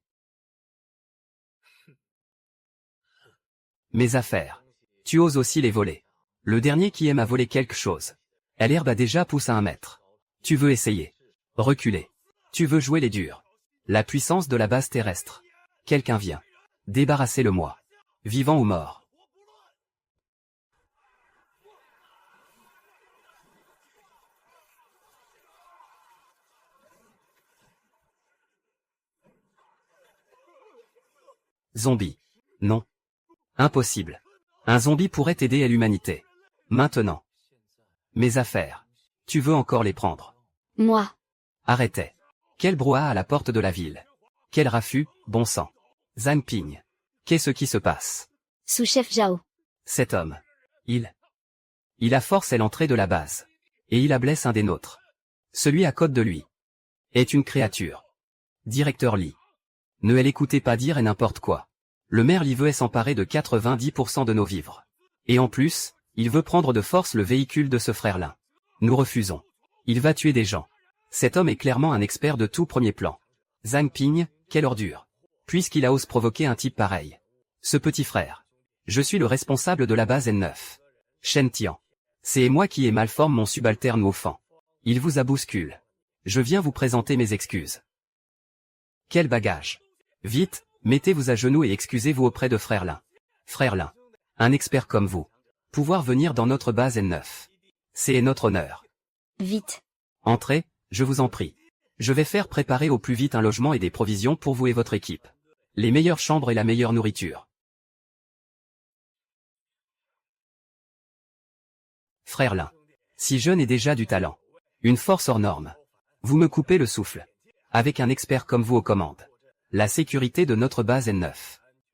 Speaker 4: Mes affaires. Tu oses aussi les voler. Le dernier qui aime à voler quelque chose. L'herbe a déjà poussé à 1 mètre. Tu veux essayer. Reculer. Tu veux jouer les durs. La puissance de la base terrestre. Quelqu'un vient. Débarrassez-le-moi. Vivant ou mort. Zombie. Non. Impossible. Un zombie pourrait aider à l'humanité. Maintenant. Mes affaires. Tu veux encore les prendre?
Speaker 1: Moi.
Speaker 4: Arrêtez. Quel brouhaha à la porte de la ville. Quel raffut, bon sang. Zhang Ping. Qu'est-ce qui se passe?
Speaker 1: Sous-chef Jao.
Speaker 4: Cet homme. Il a forcé l'entrée de la base. Et il a blessé un des nôtres. Celui à côté de lui. Est une créature. Directeur Lee. Ne l'écoutez pas dire et n'importe quoi. Le maire Lee veut s'emparer de 90% de nos vivres. Et en plus, il veut prendre de force le véhicule de ce frère-là. Nous refusons. Il va tuer des gens. Cet homme est clairement un expert de tout premier plan. Zhang Ping, quelle ordure. Puisqu'il a osé provoquer un type pareil. Ce petit frère. Je suis le responsable de la base N9. Shen Tian. C'est moi qui ai malforme mon subalterne au fan. Il vous a bousculé. Je viens vous présenter mes excuses. Quel bagage. Vite, mettez-vous à genoux et excusez-vous auprès de Frère Lin. Frère Lin. Un expert comme vous. Pouvoir venir dans notre base N9. C'est notre honneur.
Speaker 1: Vite.
Speaker 4: Entrez, je vous en prie. Je vais faire préparer au plus vite un logement et des provisions pour vous et votre équipe. Les meilleures chambres et la meilleure nourriture. Frère Lin. Si jeune et déjà du talent. Une force hors norme. Vous me coupez le souffle. Avec un expert comme vous aux commandes. La sécurité de notre base N9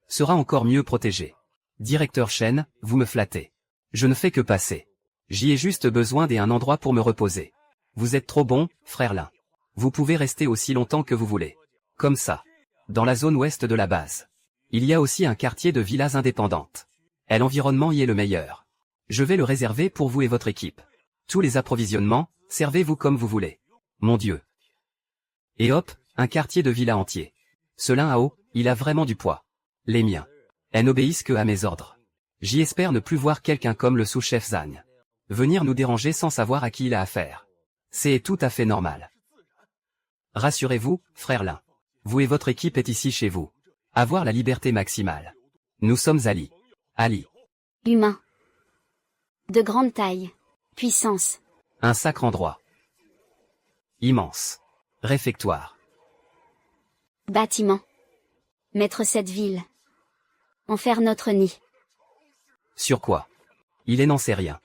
Speaker 4: sera encore mieux protégée. Directeur Shen, vous me flattez. Je ne fais que passer. J'y ai juste besoin d'un endroit pour me reposer. Vous êtes trop bon, frère Lin. Vous pouvez rester aussi longtemps que vous voulez. Comme ça. Dans la zone ouest de la base. Il y a aussi un quartier de villas indépendantes. Et l'environnement y est le meilleur. Je vais le réserver pour vous et votre équipe. Tous les approvisionnements, servez-vous comme vous voulez. Mon Dieu. Et hop, un quartier de villas entier. Ce Lin Hao, il a vraiment du poids. Les miens. Elles n'obéissent que à mes ordres. J'y espère ne plus voir quelqu'un comme le sous-chef Zhang venir nous déranger sans savoir à qui il a affaire. C'est tout à fait normal. Rassurez-vous, frère Lin. Vous et votre équipe êtes ici chez vous. Avoir la liberté maximale. Nous sommes Ali. Ali.
Speaker 1: Humain. De grande taille. Puissance.
Speaker 4: Un sacre endroit. Immense. Réfectoire.
Speaker 1: Bâtiment. Mettre cette ville. En faire notre nid.
Speaker 4: Sur quoi? Il n'en sait rien.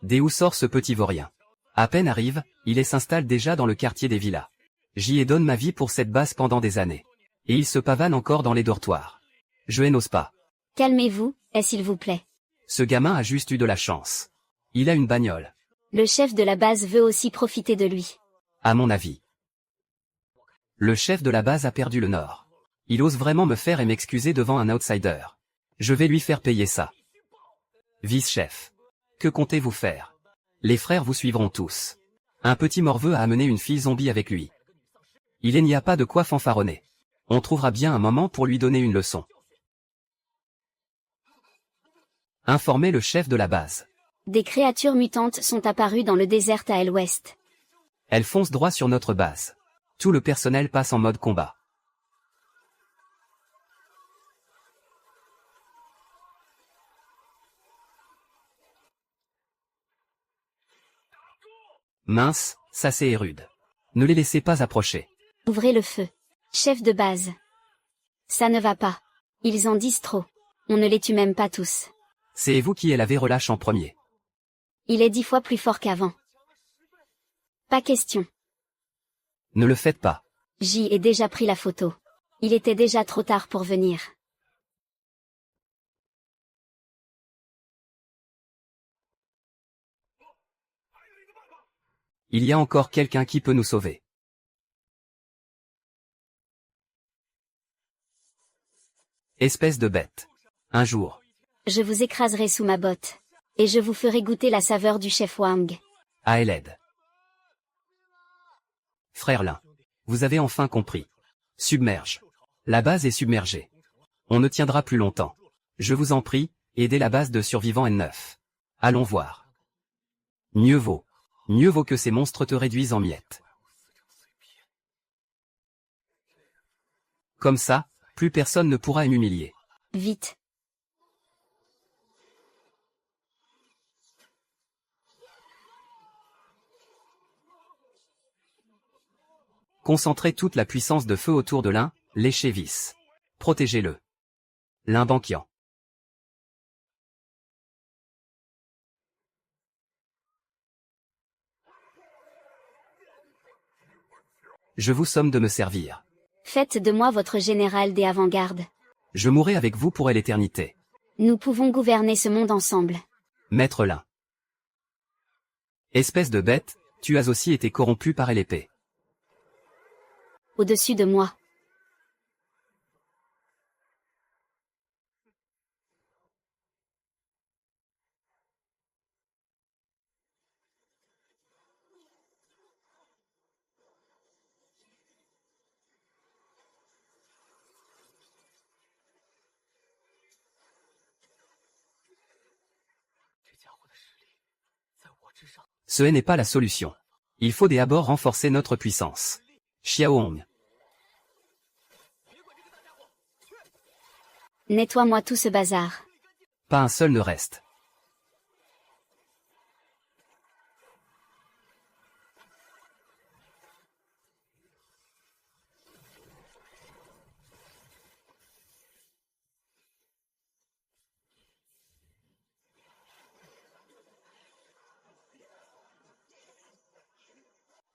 Speaker 4: D'où sort ce petit vaurien? À peine arrive, il s'installe déjà dans le quartier des villas. J'y ai donné ma vie pour cette base pendant des années. Et il se pavane encore dans les dortoirs. Je n'ose pas.
Speaker 1: Calmez-vous, s'il vous plaît.
Speaker 4: Ce gamin a juste eu de la chance. Il a une bagnole.
Speaker 1: Le chef de la base veut aussi profiter de lui.
Speaker 4: À mon avis. Le chef de la base a perdu le nord. Il ose vraiment me faire et m'excuser devant un outsider. Je vais lui faire payer ça. Vice-chef. Que comptez-vous faire? Les frères vous suivront tous. Un petit morveux a amené une fille zombie avec lui. Il n'y a pas de quoi fanfaronner. On trouvera bien un moment pour lui donner une leçon. Informez le chef de la base.
Speaker 1: Des créatures mutantes sont apparues dans le désert à l'ouest.
Speaker 4: Elles foncent droit sur notre base. Tout le personnel passe en mode combat. Mince, ça c'est rude. Ne les laissez pas approcher.
Speaker 1: Ouvrez le feu. Chef de base. Ça ne va pas. Ils en disent trop. On ne les tue même pas tous.
Speaker 4: C'est vous qui l'avez relâche en premier.
Speaker 1: Il est 10 fois plus fort qu'avant. Pas question.
Speaker 4: Ne le faites pas.
Speaker 1: J'y ai déjà pris la photo. Il était déjà trop tard pour venir.
Speaker 4: Il y a encore quelqu'un qui peut nous sauver. Espèce de bête. Un jour.
Speaker 1: Je vous écraserai sous ma botte. Et je vous ferai goûter la saveur du chef Wang.
Speaker 4: À elle aide. Frère Lin. Vous avez enfin compris. Submerge. La base est submergée. On ne tiendra plus longtemps. Je vous en prie, aidez la base de survivants N9. Allons voir. Mieux vaut. Mieux vaut que ces monstres te réduisent en miettes. Comme ça, plus personne ne pourra m'humilier.
Speaker 1: Vite.
Speaker 4: Concentrez toute la puissance de feu autour de l'un, léchez vis. Protégez-le. L'un banquiant. Je vous somme de me servir.
Speaker 1: Faites de moi votre général des avant-gardes.
Speaker 4: Je mourrai avec vous pour l'éternité.
Speaker 1: Nous pouvons gouverner ce monde ensemble.
Speaker 4: Maître Lin. Espèce de bête, tu as aussi été corrompu par l'épée.
Speaker 1: Au-dessus de moi.
Speaker 4: Ce n'est pas la solution. Il faut d'abord renforcer notre puissance. Xiaohong.
Speaker 1: Nettoie-moi tout ce bazar.
Speaker 4: Pas un seul ne reste.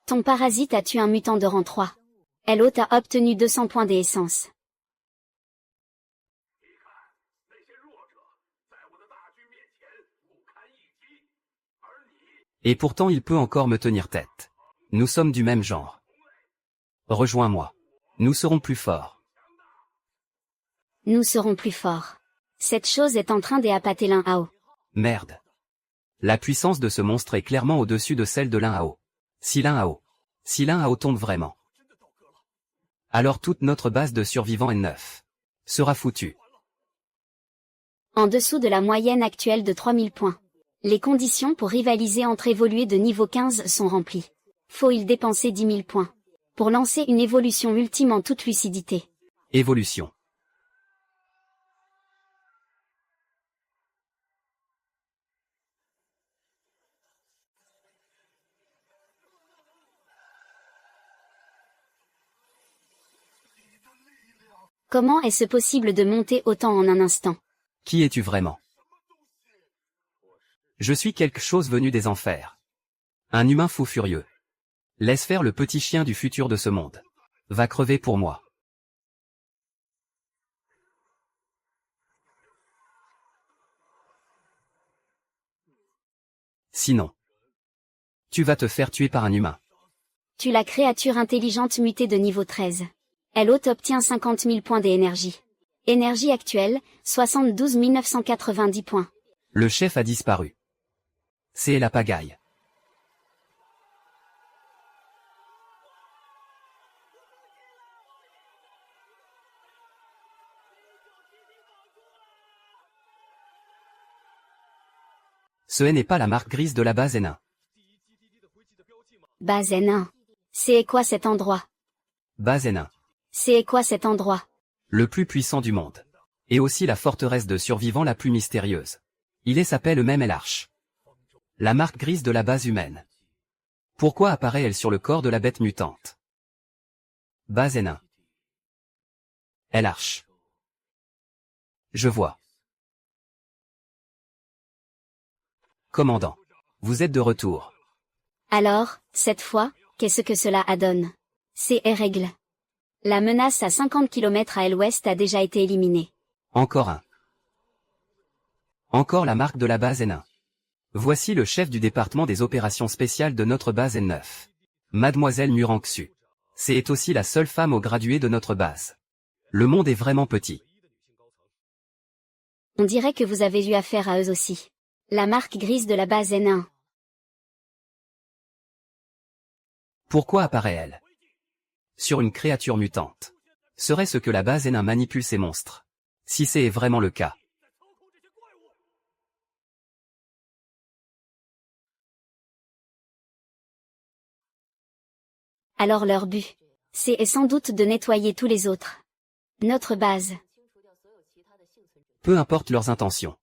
Speaker 1: Ton parasite a tué un mutant de rang 3. Elot a obtenu 200 points d'essence.
Speaker 4: Et pourtant il peut encore me tenir tête. Nous sommes du même genre. Rejoins-moi. Nous serons plus forts.
Speaker 1: Nous serons plus forts. Cette chose est en train d'éapater l'un Hao.
Speaker 4: Merde. La puissance de ce monstre est clairement au-dessus de celle de l'un Hao. Si l'un Hao tombe vraiment, alors toute notre base de survivants N9 sera foutue.
Speaker 1: En dessous de la moyenne actuelle de 3000 points. Les conditions pour rivaliser entre évolués de niveau 15 sont remplies. Faut-il dépenser 10 000 points pour lancer une évolution ultime en toute lucidité.
Speaker 4: Évolution.
Speaker 1: Comment est-ce possible de monter autant en un instant?
Speaker 4: Qui es-tu vraiment? Je suis quelque chose venu des enfers. Un humain fou furieux. Laisse faire le petit chien du futur de ce monde. Va crever pour moi. Sinon, tu vas te faire tuer par un humain.
Speaker 1: Tu la créature intelligente mutée de niveau 13. Elot obtient 50 000 points d'énergie. Énergie actuelle, 72 990 points.
Speaker 4: Le chef a disparu. C'est la pagaille. Ce n'est pas la marque grise de la base N1.
Speaker 1: Base N1. C'est quoi cet endroit?
Speaker 4: Base N1.
Speaker 1: C'est quoi cet endroit?
Speaker 4: Le plus puissant du monde. Et aussi la forteresse de survivants la plus mystérieuse. Il s'appelle même l'Arche. La marque grise de la base humaine. Pourquoi apparaît-elle sur le corps de la bête mutante? Base N1. L'Arche. Je vois. Commandant. Vous êtes de retour.
Speaker 1: Alors, cette fois, qu'est-ce que cela adonne? C'est règle. La menace à 50 km à l'ouest a déjà été éliminée.
Speaker 4: Encore un. Encore la marque de la base N1. Voici le chef du département des opérations spéciales de notre base N9. Mademoiselle Muranxu. C'est aussi la seule femme au gradué de notre base. Le monde est vraiment petit.
Speaker 1: On dirait que vous avez eu affaire à eux aussi. La marque grise de la base N1.
Speaker 4: Pourquoi apparaît-elle sur une créature mutante? Serait-ce que la base N1 manipule ces monstres? Si c'est vraiment le cas.
Speaker 1: Alors leur but, c'est sans doute de nettoyer tous les autres. Notre base.
Speaker 4: Peu importe leurs intentions.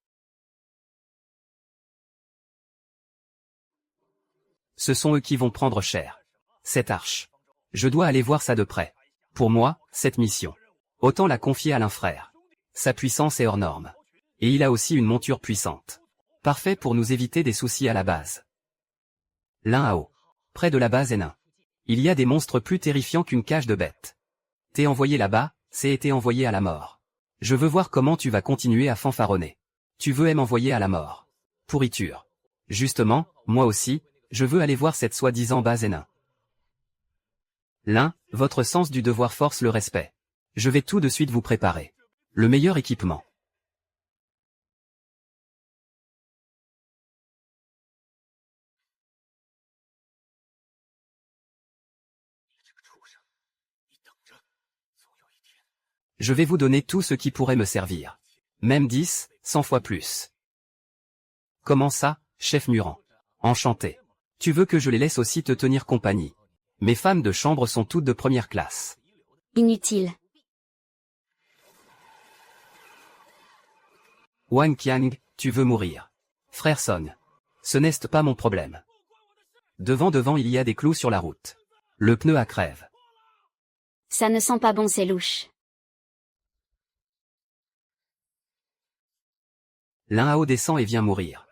Speaker 4: Ce sont eux qui vont prendre cher. Cette arche. Je dois aller voir ça de près. Pour moi, cette mission. Autant la confier à l'un frère. Sa puissance est hors norme. Et il a aussi une monture puissante. Parfait pour nous éviter des soucis à la base. L'un à haut. Près de la base N1. Il y a des monstres plus terrifiants qu'une cage de bêtes. T'es envoyé là-bas, c'est été envoyé à la mort. Je veux voir comment tu vas continuer à fanfaronner. Tu veux m'envoyer à la mort. Pourriture. Justement, moi aussi, je veux aller voir cette soi-disant base N1. L'un, votre sens du devoir force le respect. Je vais tout de suite vous préparer. Le meilleur équipement. Je vais vous donner tout ce qui pourrait me servir. Même 10, 100 fois plus. Comment ça, chef Muran? Enchanté. Tu veux que je les laisse aussi te tenir compagnie? Mes femmes de chambre sont toutes de première classe.
Speaker 1: Inutile.
Speaker 4: Wang Qiang, tu veux mourir. Frère Song. Ce n'est pas mon problème. Devant il y a des clous sur la route. Le pneu à crève.
Speaker 1: Ça ne sent pas bon, c'est louche.
Speaker 4: L'un à haut descend et vient mourir.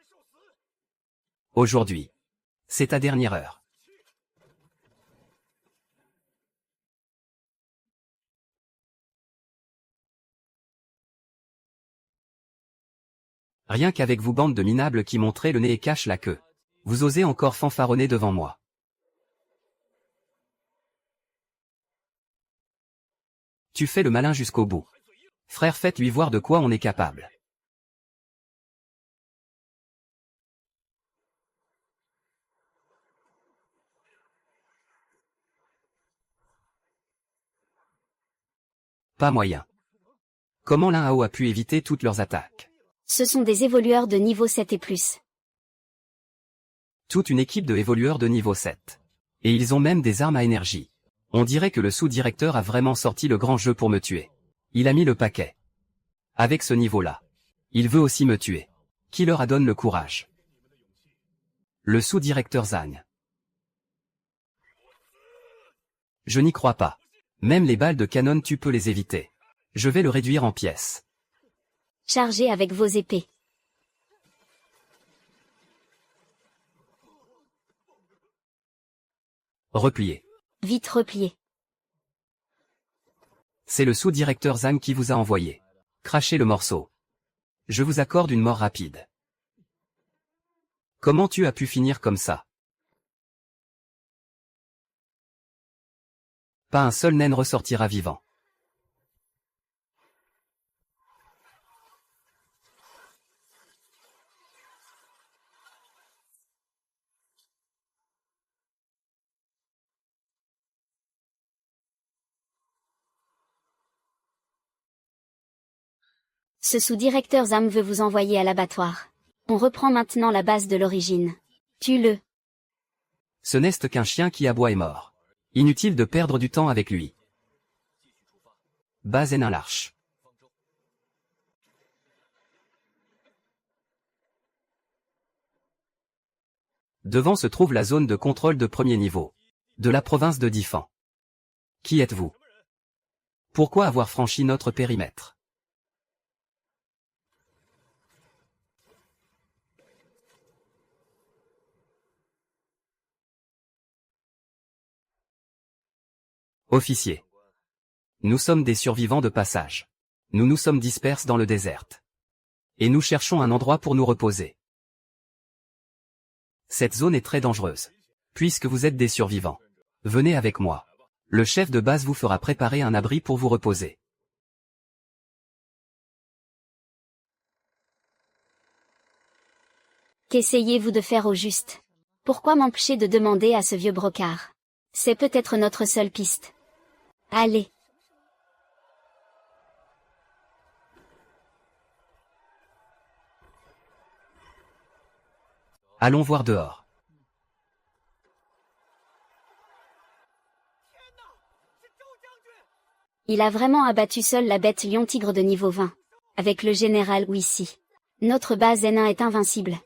Speaker 4: Aujourd'hui. C'est ta dernière heure. Rien qu'avec vous bande de minables qui montrez le nez et cachent la queue. Vous osez encore fanfaronner devant moi. Tu fais le malin jusqu'au bout. Frère, faites-lui voir de quoi on est capable. Pas moyen. Comment l'Un-Ao a pu éviter toutes leurs attaques?
Speaker 1: Ce sont des évolueurs de niveau 7 et plus.
Speaker 4: Toute une équipe de évolueurs de niveau 7. Et ils ont même des armes à énergie. On dirait que le sous-directeur a vraiment sorti le grand jeu pour me tuer. Il a mis le paquet. Avec ce niveau-là. Il veut aussi me tuer. Qui leur a donné le courage? Le sous-directeur Zhang. Je n'y crois pas. Même les balles de canon tu peux les éviter. Je vais le réduire en pièces.
Speaker 1: Chargez avec vos épées.
Speaker 4: Repliez.
Speaker 1: Vite repliez.
Speaker 4: C'est le sous-directeur Zhang qui vous a envoyé. Crachez le morceau. Je vous accorde une mort rapide. Comment tu as pu finir comme ça? Pas un seul naine ressortira vivant.
Speaker 1: Ce sous-directeur Zam veut vous envoyer à l'abattoir. On reprend maintenant la base de l'origine. Tue-le.
Speaker 4: Ce n'est qu'un chien qui aboie est mort. Inutile de perdre du temps avec lui. Base N1 l'arche. Devant se trouve la zone de contrôle de premier niveau. De la province de Difan. Qui êtes-vous? Pourquoi avoir franchi notre périmètre? Officier. Nous sommes des survivants de passage. Nous nous sommes disperses dans le désert. Et nous cherchons un endroit pour nous reposer. Cette zone est très dangereuse. Puisque vous êtes des survivants. Venez avec moi. Le chef de base vous fera préparer un abri pour vous reposer.
Speaker 1: Qu'essayez-vous de faire au juste? Pourquoi m'empêcher de demander à ce vieux brocard? C'est peut-être notre seule piste. Allez.
Speaker 4: Allons voir dehors.
Speaker 1: Il a vraiment abattu seul la bête lion-tigre de niveau 20. Avec le général Wissy. Notre base N1 est invincible.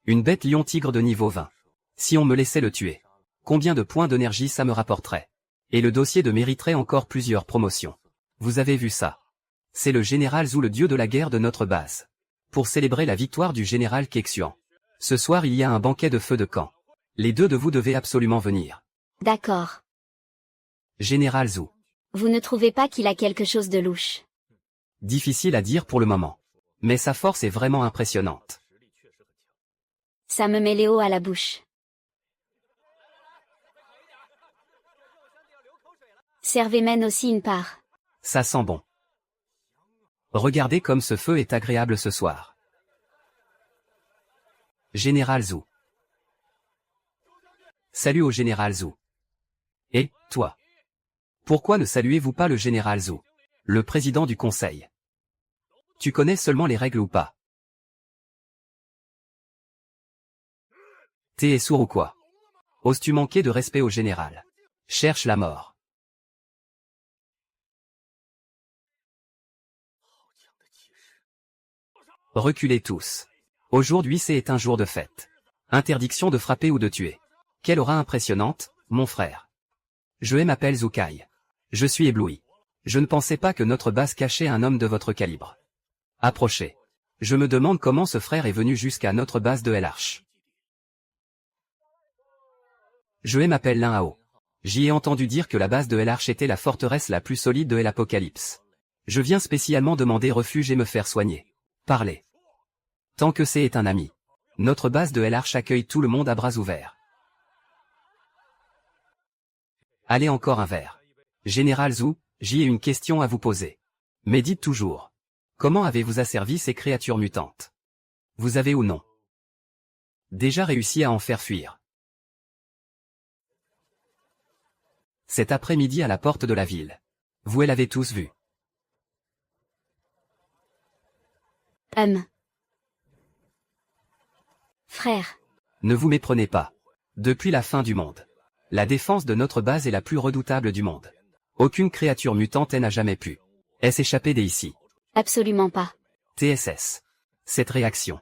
Speaker 4: Une bête lion-tigre de niveau 20. Si on me laissait le tuer. Combien de points d'énergie ça me rapporterait? Et le dossier de mériterait encore plusieurs promotions. Vous avez vu ça? C'est le général Zhou, le dieu de la guerre de notre base. Pour célébrer la victoire du général Kexian. Ce soir il y a un banquet de feu de camp. Les deux de vous devez absolument venir.
Speaker 1: D'accord.
Speaker 4: Général Zhou.
Speaker 1: Vous ne trouvez pas qu'il a quelque chose de louche?
Speaker 4: Difficile à dire pour le moment. Mais sa force est vraiment impressionnante.
Speaker 1: Ça me met Léo à la bouche. Servez mène aussi une part.
Speaker 4: Ça sent bon. Regardez comme ce feu est agréable ce soir. Général Zhou. Salut au général Zhou. Et, toi? Pourquoi ne saluez-vous pas le général Zhou, le président du conseil? Tu connais seulement les règles ou pas? T'es sourd ou quoi? Oses-tu manquer de respect au général? Cherche la mort. Reculez tous. Aujourd'hui c'est un jour de fête. Interdiction de frapper ou de tuer. Quelle aura impressionnante, mon frère. Je m'appelle Zoukai. Je suis ébloui. Je ne pensais pas que notre base cachait un homme de votre calibre. Approchez. Je me demande comment ce frère est venu jusqu'à notre base de L-Arch. Je m'appelle Lin Hao. J'y ai entendu dire que la base de El-Arch était la forteresse la plus solide de l'Apocalypse. Je viens spécialement demander refuge et me faire soigner. Parlez. Tant que c'est est un ami. Notre base de El-Arch accueille tout le monde à bras ouverts. Allez encore un verre. Général Zhou, j'y ai une question à vous poser. Mais dites toujours. Comment avez-vous asservi ces créatures mutantes? Vous avez ou non déjà réussi à en faire fuir? Cet après-midi à la porte de la ville. Vous l'avez tous vu.
Speaker 1: Frère.
Speaker 4: Ne vous méprenez pas. Depuis la fin du monde, la défense de notre base est la plus redoutable du monde. Aucune créature mutante n'a jamais pu s'échapper d'ici.
Speaker 1: Absolument pas.
Speaker 4: TSS. Cette réaction.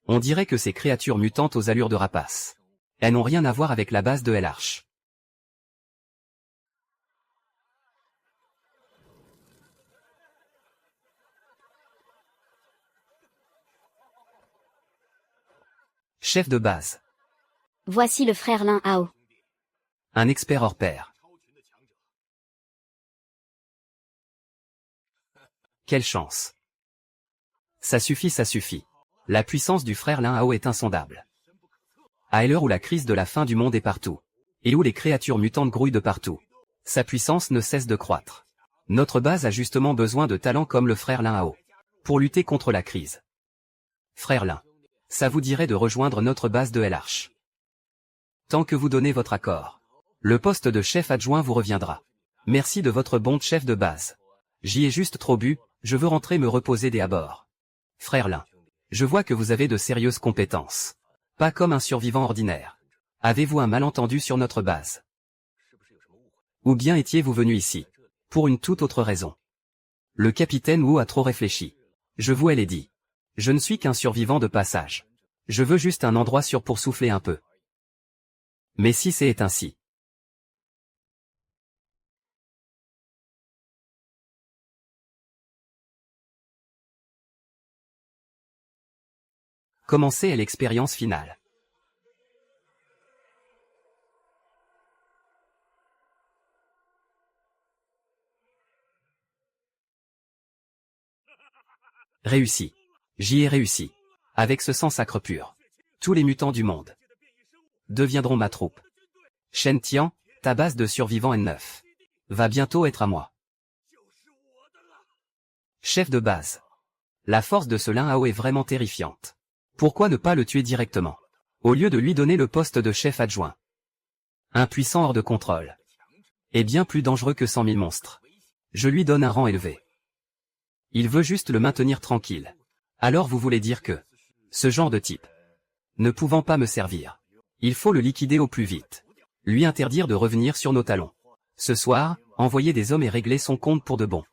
Speaker 4: On dirait que ces créatures mutantes aux allures de rapaces. Elles n'ont rien à voir avec la base de El-Arch. Chef de base.
Speaker 1: Voici le frère Lin Hao.
Speaker 4: Un expert hors pair. Quelle chance. Ça suffit, ça suffit. La puissance du frère Lin Hao est insondable. À l'heure où la crise de la fin du monde est partout, et où les créatures mutantes grouillent de partout, sa puissance ne cesse de croître. Notre base a justement besoin de talents comme le frère Lin Hao, pour lutter contre la crise. Frère Lin, ça vous dirait de rejoindre notre base de El-Arch. Tant que vous donnez votre accord, le poste de chef adjoint vous reviendra. Merci de votre bon chef de base. J'y ai juste trop bu, je veux rentrer me reposer dès à bord. Frère Lin, je vois que vous avez de sérieuses compétences. Pas comme un survivant ordinaire. Avez-vous un malentendu sur notre base? Ou bien étiez-vous venu ici pour une toute autre raison? Le capitaine Wu a trop réfléchi. Je vous l'ai dit. Je ne suis qu'un survivant de passage. Je veux juste un endroit sûr pour souffler un peu. Mais si c'est ainsi. Commencez l'expérience finale. Réussi. J'y ai réussi. Avec ce sang sacre pur. Tous les mutants du monde deviendront ma troupe. Shen Tian, ta base de survivants N9 va bientôt être à moi. Chef de base. La force de ce Lin Hao est vraiment terrifiante. Pourquoi ne pas le tuer directement, au lieu de lui donner le poste de chef adjoint? Impuissant hors de contrôle. Et bien plus dangereux que 100 000 monstres. Je lui donne un rang élevé. Il veut juste le maintenir tranquille. Alors vous voulez dire que ce genre de type, ne pouvant pas me servir, il faut le liquider au plus vite. Lui interdire de revenir sur nos talons. Ce soir, envoyer des hommes et régler son compte pour de bon.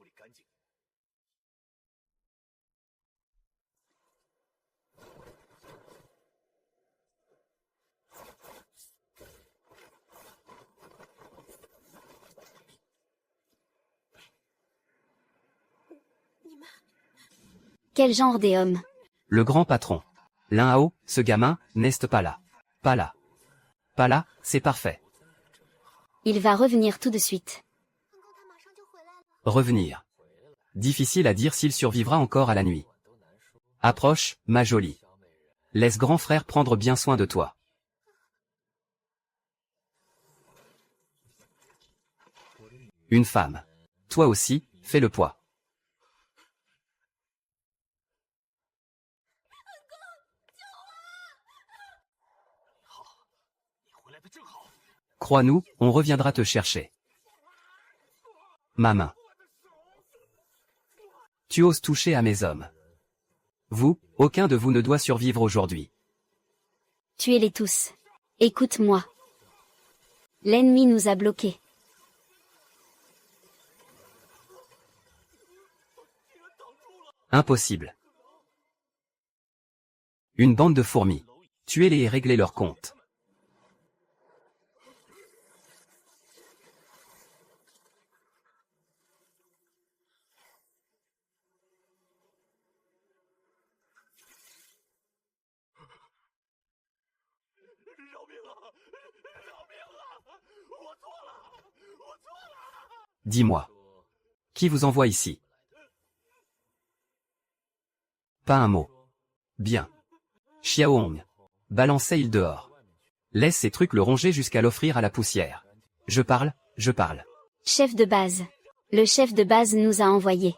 Speaker 1: Quel genre des hommes?
Speaker 4: Le grand patron. Lin Hao, ce gamin, n'est pas là. Pas là. Pas là, c'est parfait.
Speaker 1: Il va revenir tout de suite.
Speaker 4: Revenir. Difficile à dire s'il survivra encore à la nuit. Approche, ma jolie. Laisse grand frère prendre bien soin de toi. Une femme. Toi aussi, fais le poids. Crois-nous, on reviendra te chercher. Ma main. Tu oses toucher à mes hommes. Vous, aucun de vous ne doit survivre aujourd'hui.
Speaker 1: Tuez-les tous. Écoute-moi. L'ennemi nous a bloqués.
Speaker 4: Impossible. Une bande de fourmis. Tuez-les et réglez leur compte. Dis-moi. Qui vous envoie ici? Pas un mot. Bien. Xiaohong. Balancez-il dehors. Laisse ces trucs le ronger jusqu'à l'offrir à la poussière. Je parle.
Speaker 1: Chef de base. Le chef de base nous a envoyés.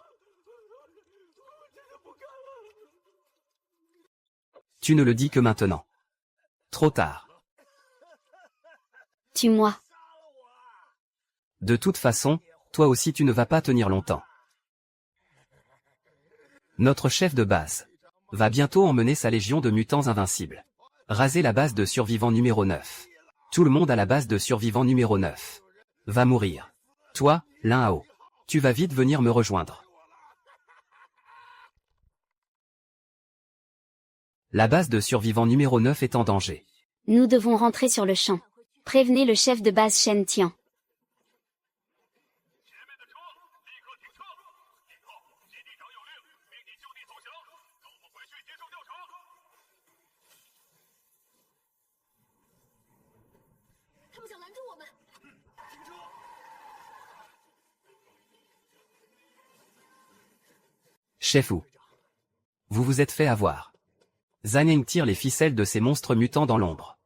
Speaker 4: Tu ne le dis que maintenant. Trop tard.
Speaker 1: Tue-moi.
Speaker 4: De toute façon, toi aussi tu ne vas pas tenir longtemps. Notre chef de base va bientôt emmener sa légion de mutants invincibles. Raser la base de survivants numéro 9. Tout le monde à la base de survivants numéro 9. Va mourir. Toi, Lin Hao. Tu vas vite venir me rejoindre. La base de survivants numéro 9 est en danger.
Speaker 1: Nous devons rentrer sur le champ. Prévenez le chef de base Shen Tian.
Speaker 4: Chef Wu. Vous vous êtes fait avoir. Zhang tire les ficelles de ces monstres mutants dans l'ombre.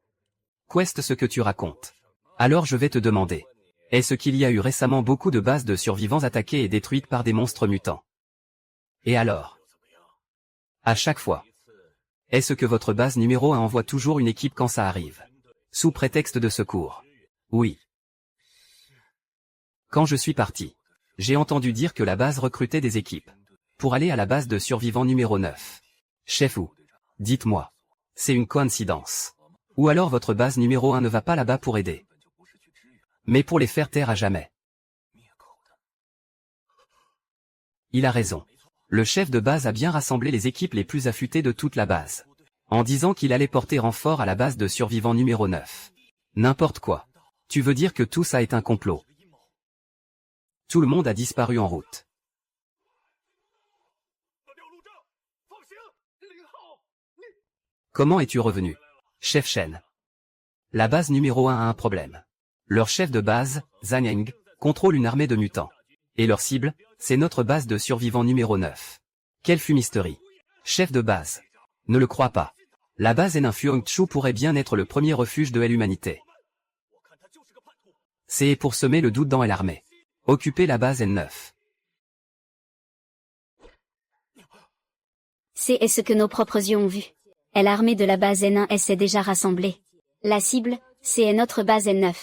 Speaker 4: Qu'est-ce ce que tu racontes? Alors je vais te demander. Est-ce qu'il y a eu récemment beaucoup de bases de survivants attaquées et détruites par des monstres mutants? Et alors? À chaque fois. Est-ce que votre base numéro 1 envoie toujours une équipe quand ça arrive? Sous prétexte de secours. Oui. Quand je suis parti, j'ai entendu dire que la base recrutait des équipes pour aller à la base de survivants numéro 9. Chef Wu, dites-moi, c'est une coïncidence. Ou alors votre base numéro 1 ne va pas là-bas pour aider. Mais pour les faire taire à jamais. Il a raison. Le chef de base a bien rassemblé les équipes les plus affûtées de toute la base. En disant qu'il allait porter renfort à la base de survivants numéro 9. N'importe quoi. Tu veux dire que tout ça est un complot? Tout le monde a disparu en route. Comment es-tu revenu? Chef Shen. La base numéro 1 a un problème. Leur chef de base, Zhang, contrôle une armée de mutants. Et leur cible, c'est notre base de survivants numéro 9. Quelle fumisterie. Chef de base. Ne le crois pas. La base N1 Fuangchu pourrait bien être le premier refuge de l'humanité. C'est pour semer le doute dans l'armée. Occuper la base N9.
Speaker 1: C'est ce que nos propres yeux ont vu. L'armée de la base N1 s'est déjà rassemblée. La cible, c'est notre base N9.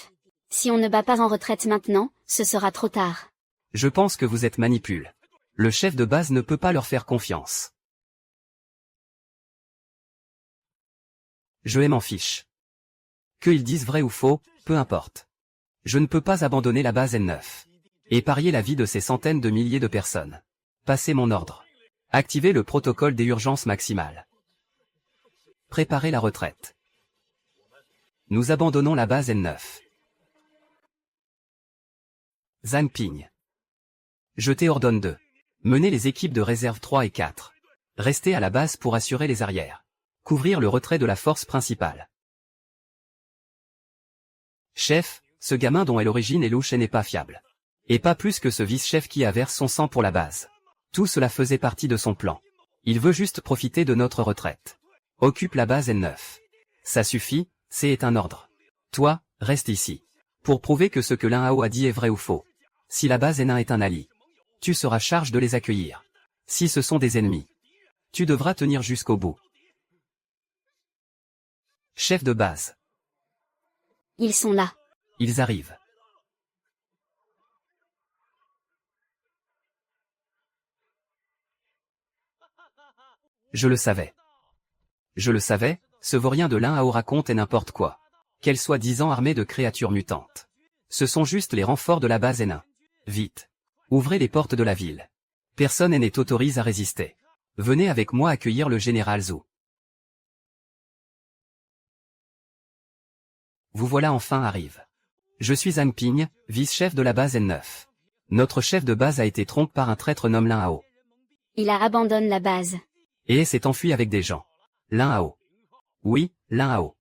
Speaker 1: Si on ne bat pas en retraite maintenant, ce sera trop tard.
Speaker 4: Je pense que vous êtes manipule. Le chef de base ne peut pas leur faire confiance. Je m'en fiche. Qu'ils disent vrai ou faux, peu importe. Je ne peux pas abandonner la base N9. Et parier la vie de ces centaines de milliers de personnes. Passez mon ordre. Activez le protocole des urgences maximales. Préparez la retraite. Nous abandonnons la base N9. Zhang Ping. Je t'ordonne de mener les équipes de réserve 3 et 4. Rester à la base pour assurer les arrières. Couvrir le retrait de la force principale. Chef, ce gamin dont est l'origine est louche et n'est pas fiable. Et pas plus que ce vice-chef qui averse son sang pour la base. Tout cela faisait partie de son plan. Il veut juste profiter de notre retraite. Occupe la base N9. Ça suffit, c'est un ordre. Toi, reste ici. Pour prouver que ce que Lin Hao a dit est vrai ou faux. Si la base N1 est un allié, tu seras charge de les accueillir. Si ce sont des ennemis, tu devras tenir jusqu'au bout. Chef de base.
Speaker 1: Ils sont là.
Speaker 4: Ils arrivent. Je le savais. Je le savais, ce vaurien de Lin Hao raconte et n'importe quoi. Qu'elle soit 10 ans armée de créatures mutantes. Ce sont juste les renforts de la base N1. Vite. Ouvrez les portes de la ville. Personne n'est autorisé à résister. Venez avec moi accueillir le général Zhou. Vous voilà enfin arrive. Je suis Zhang Ping, vice-chef de la base N9. Notre chef de base a été trompé par un traître nommé Lin Hao.
Speaker 1: Il abandonne la base.
Speaker 4: Et s'est enfui avec des gens. Lin Hao. Oui, Lin Hao.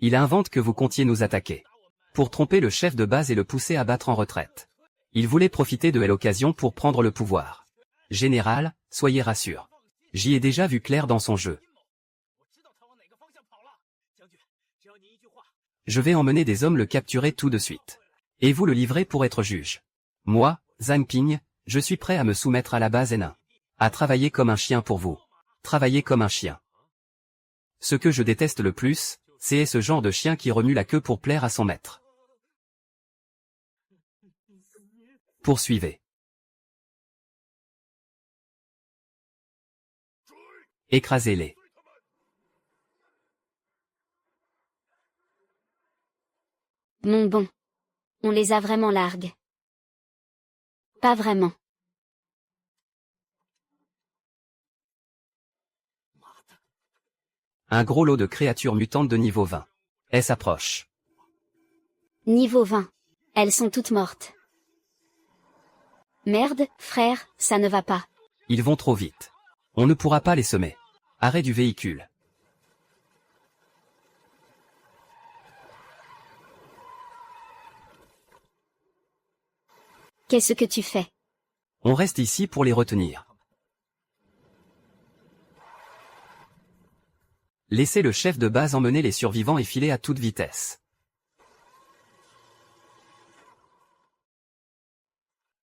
Speaker 4: Il invente que vous comptiez nous attaquer. Pour tromper le chef de base et le pousser à battre en retraite. Il voulait profiter de l'occasion pour prendre le pouvoir. Général, soyez rassuré. J'y ai déjà vu clair dans son jeu. Je vais emmener des hommes le capturer tout de suite. Et vous le livrer pour être juge. Moi, Zhang Ping, je suis prêt à me soumettre à la base N1. À travailler comme un chien pour vous. Travailler comme un chien. Ce que je déteste le plus, c'est ce genre de chien qui remue la queue pour plaire à son maître. Poursuivez. Écrasez-les.
Speaker 1: Mon bon. On les a vraiment largues. Pas vraiment.
Speaker 4: Un gros lot de créatures mutantes de niveau 20. Elles s'approchent.
Speaker 1: Niveau 20. Elles sont toutes mortes. Merde, frère, ça ne va pas.
Speaker 4: Ils vont trop vite. On ne pourra pas les semer. Arrêt du véhicule.
Speaker 1: Qu'est-ce que tu fais?
Speaker 4: On reste ici pour les retenir. Laissez le chef de base emmener les survivants et filer à toute vitesse.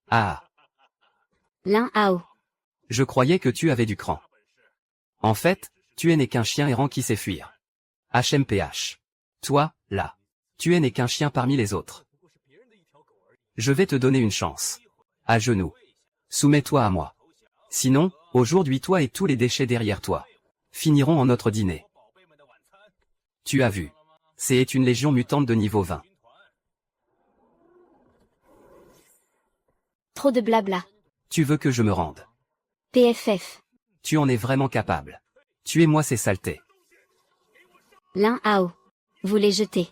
Speaker 4: Ah.
Speaker 1: Lin Hao.
Speaker 4: Je croyais que tu avais du cran. En fait, tu n'es qu'un chien errant qui sait fuir. HMPH. Toi, là. Tu n'es qu'un chien parmi les autres. Je vais te donner une chance. À genoux. Soumets-toi à moi. Sinon, aujourd'hui toi et tous les déchets derrière toi finiront en notre dîner. Tu as vu. C'est une légion mutante de niveau 20.
Speaker 1: Trop de blabla.
Speaker 4: Tu veux que je me rende?
Speaker 1: PFF.
Speaker 4: Tu en es vraiment capable. Tuez-moi ces saletés.
Speaker 1: Lin Hao. Vous les jetez.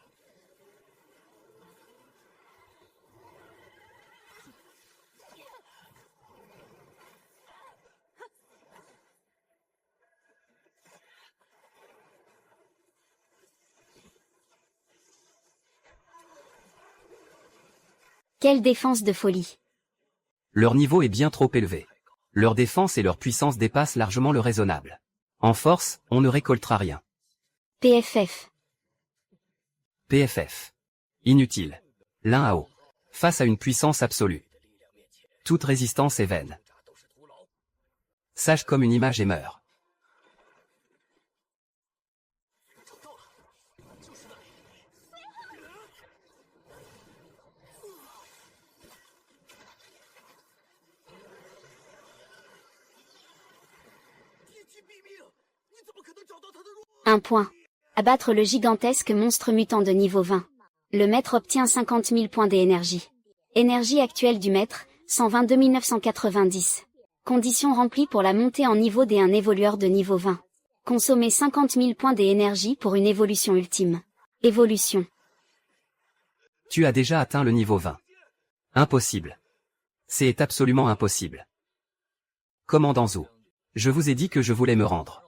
Speaker 1: Quelle défense de folie.
Speaker 4: Leur niveau est bien trop élevé. Leur défense et leur puissance dépassent largement le raisonnable. En force, on ne récoltera rien.
Speaker 1: PFF.
Speaker 4: PFF. Inutile. Lin Hao. Face à une puissance absolue. Toute résistance est vaine. Sage comme une image et meurt.
Speaker 1: Un point. Abattre le gigantesque monstre mutant de niveau 20. Le maître obtient 50 000 points d'énergie. Énergie actuelle du maître, 122 990. Conditions remplies pour la montée en niveau d'un évolueur de niveau 20. Consommer 50 000 points d'énergie pour une évolution ultime. Évolution.
Speaker 4: Tu as déjà atteint le niveau 20. Impossible. C'est absolument impossible. Commandant Zhou. Je vous ai dit que je voulais me rendre.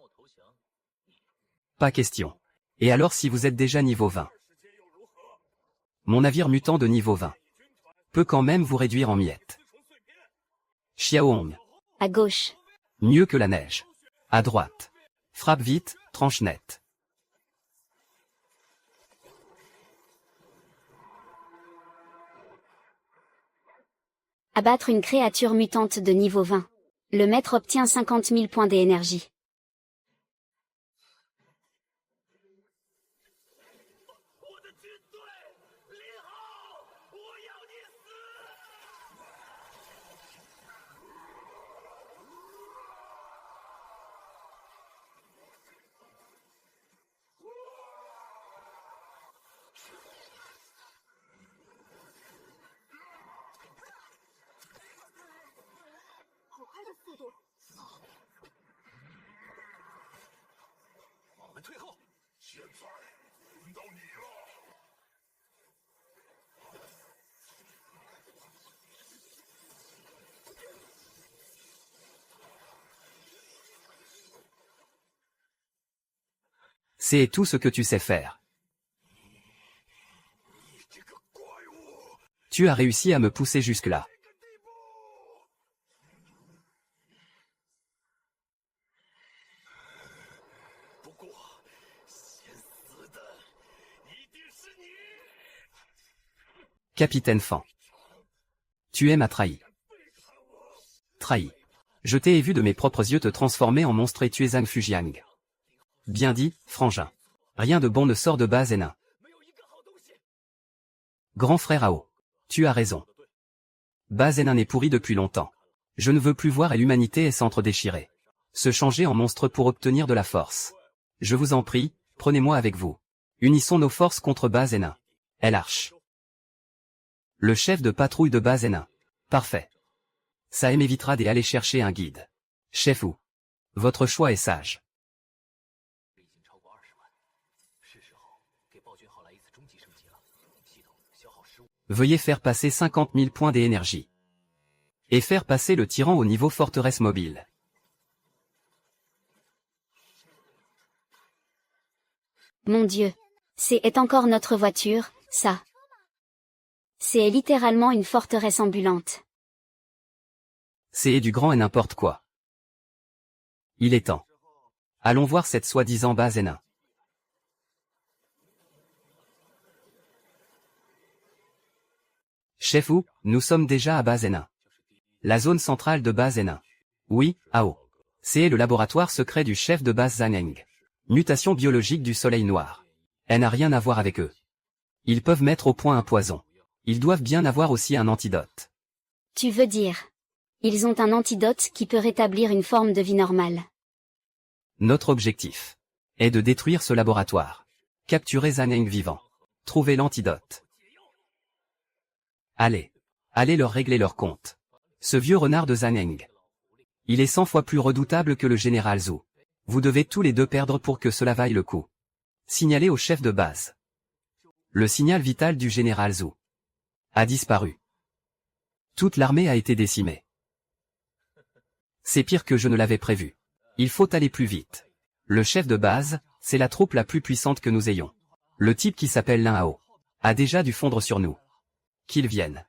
Speaker 4: Pas question. Et alors si vous êtes déjà niveau 20? Mon navire mutant de niveau 20 peut quand même vous réduire en miettes. Xiaohong.
Speaker 1: À gauche.
Speaker 4: Mieux que la neige. À droite. Frappe vite, tranche nette.
Speaker 1: Abattre une créature mutante de niveau 20. Le maître obtient 50 000 points d'énergie.
Speaker 4: C'est tout ce que tu sais faire. Tu as réussi à me pousser jusque-là. Capitaine Fan. Tu m'as trahi. Trahi. Je t'ai vu de mes propres yeux te transformer en monstre et tuer Zhang Fujiang. Bien dit, frangin. Rien de bon ne sort de bas nain. Grand frère Ao. Tu as raison. Bas nain est pourri depuis longtemps. Je ne veux plus voir l'humanité et s'entre-déchirer. Se changer en monstre pour obtenir de la force. Je vous en prie, prenez-moi avec vous. Unissons nos forces contre bas nain. Elle arche. Le chef de patrouille de bas nain. Parfait. Ça m'évitera d'aller chercher un guide. Chef Wu. Votre choix est sage. Veuillez faire passer 50 000 points d'énergie. Et faire passer le tyran au niveau forteresse mobile.
Speaker 1: Mon Dieu. C'est encore notre voiture, ça. C'est littéralement une forteresse ambulante.
Speaker 4: C'est du grand et n'importe quoi. Il est temps. Allons voir cette soi-disant base nain. Chef Wu, nous sommes déjà à base nain. La zone centrale de base nain. Oui, Ao. C'est le laboratoire secret du chef de base Zaneng. Mutation biologique du soleil noir. Elle n'a rien à voir avec eux. Ils peuvent mettre au point un poison. Ils doivent bien avoir aussi un antidote.
Speaker 1: Tu veux dire, ils ont un antidote qui peut rétablir une forme de vie normale.
Speaker 4: Notre objectif est de détruire ce laboratoire. Capturer Zaneng vivant. Trouver l'antidote. Allez. Allez leur régler leur compte. Ce vieux renard de Zaneng. Il est 100 fois plus redoutable que le général Zhu. Vous devez tous les deux perdre pour que cela vaille le coup. Signalez au chef de base. Le signal vital du général Zhu a disparu. Toute l'armée a été décimée. C'est pire que je ne l'avais prévu. Il faut aller plus vite. Le chef de base, c'est la troupe la plus puissante que nous ayons. Le type qui s'appelle Lin Hao a déjà dû fondre sur nous. Qu'il vienne.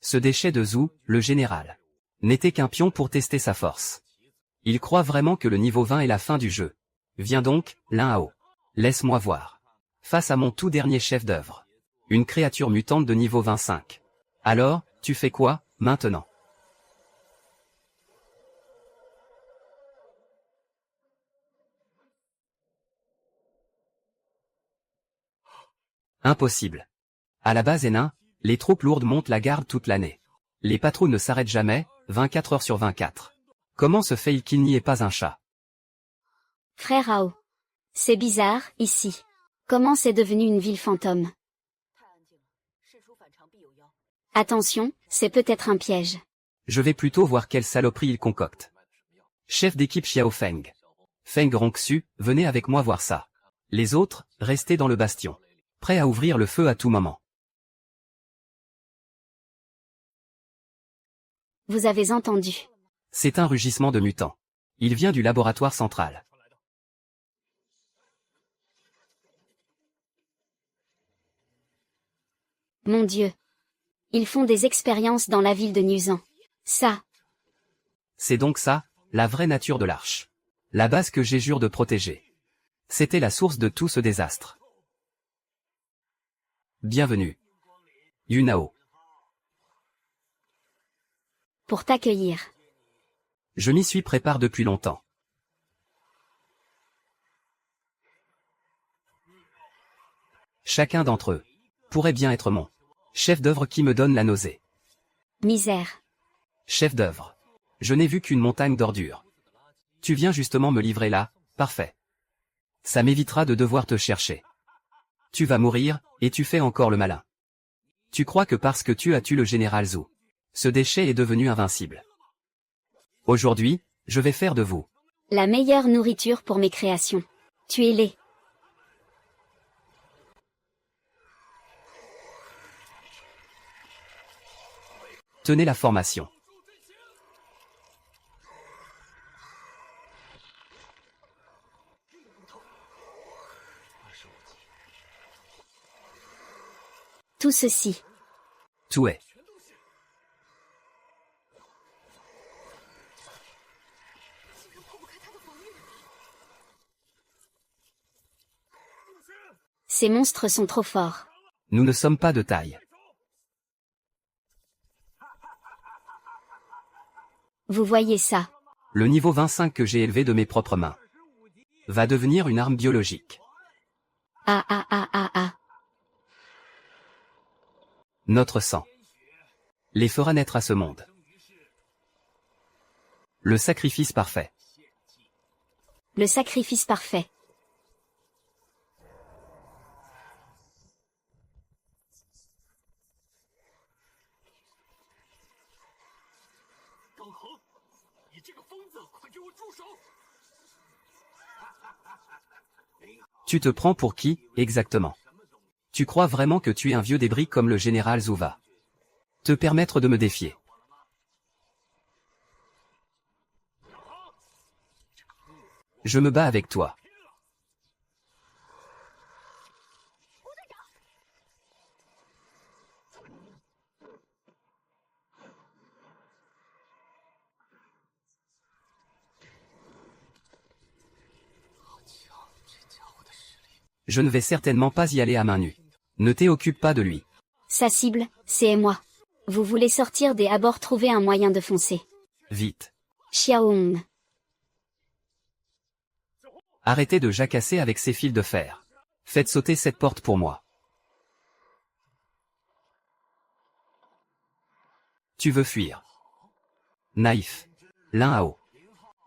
Speaker 4: Ce déchet de Zhu, le général, n'était qu'un pion pour tester sa force. Il croit vraiment que le niveau 20 est la fin du jeu. Viens donc, Lin Hao. Laisse-moi voir. Face à mon tout dernier chef d'œuvre. Une créature mutante de niveau 25. Alors, tu fais quoi, maintenant? Impossible. À la base nain, les troupes lourdes montent la garde toute l'année. Les patrouilles ne s'arrêtent jamais, 24 heures sur 24. Comment se fait-il qu'il n'y ait pas un chat?
Speaker 1: Frère Ao. C'est bizarre, ici. Comment c'est devenu une ville fantôme? Attention, c'est peut-être un piège.
Speaker 4: Je vais plutôt voir quelle saloperie il concocte. Chef d'équipe Xiao Feng. Feng Rongxu, venez avec moi voir ça. Les autres, restez dans le bastion. Prêts à ouvrir le feu à tout moment.
Speaker 1: Vous avez entendu.
Speaker 4: C'est un rugissement de mutant. Il vient du laboratoire central.
Speaker 1: Mon Dieu. Ils font des expériences dans la ville de Nuzan. Ça.
Speaker 4: C'est donc ça, la vraie nature de l'arche. La base que j'ai jure de protéger. C'était la source de tout ce désastre. Bienvenue. Yunao.
Speaker 1: Pour t'accueillir.
Speaker 4: Je m'y suis préparé depuis longtemps. Chacun d'entre eux pourrait bien être mon chef d'œuvre qui me donne la nausée.
Speaker 1: Misère.
Speaker 4: Chef d'œuvre. Je n'ai vu qu'une montagne d'ordures. Tu viens justement me livrer là, parfait. Ça m'évitera de devoir te chercher. Tu vas mourir, et tu fais encore le malin. Tu crois que parce que tu as tué le général Zhu, ce déchet est devenu invincible. Aujourd'hui, je vais faire de vous
Speaker 1: la meilleure nourriture pour mes créations. Tuez-les.
Speaker 4: Tenez la formation.
Speaker 1: Tout ceci.
Speaker 4: Tout est.
Speaker 1: Ces monstres sont trop forts.
Speaker 4: Nous ne sommes pas de taille.
Speaker 1: Vous voyez ça?
Speaker 4: Le niveau 25 que j'ai élevé de mes propres mains va devenir une arme biologique.
Speaker 1: Ah ah ah ah ah.
Speaker 4: Notre sang les fera naître à ce monde. Le sacrifice parfait.
Speaker 1: Le sacrifice parfait.
Speaker 4: Tu te prends pour qui, exactement? Tu crois vraiment que tu es un vieux débris comme le général Zhu va te permettre de me défier? Je me bats avec toi. Je ne vais certainement pas y aller à main nue. Ne t'occupe pas de lui.
Speaker 1: Sa cible, c'est moi. Vous voulez sortir des abords, trouver un moyen de foncer.
Speaker 4: Vite.
Speaker 1: Xiaohong.
Speaker 4: Arrêtez de jacasser avec ces fils de fer. Faites sauter cette porte pour moi. Tu veux fuir. Naïf. Lin Hao.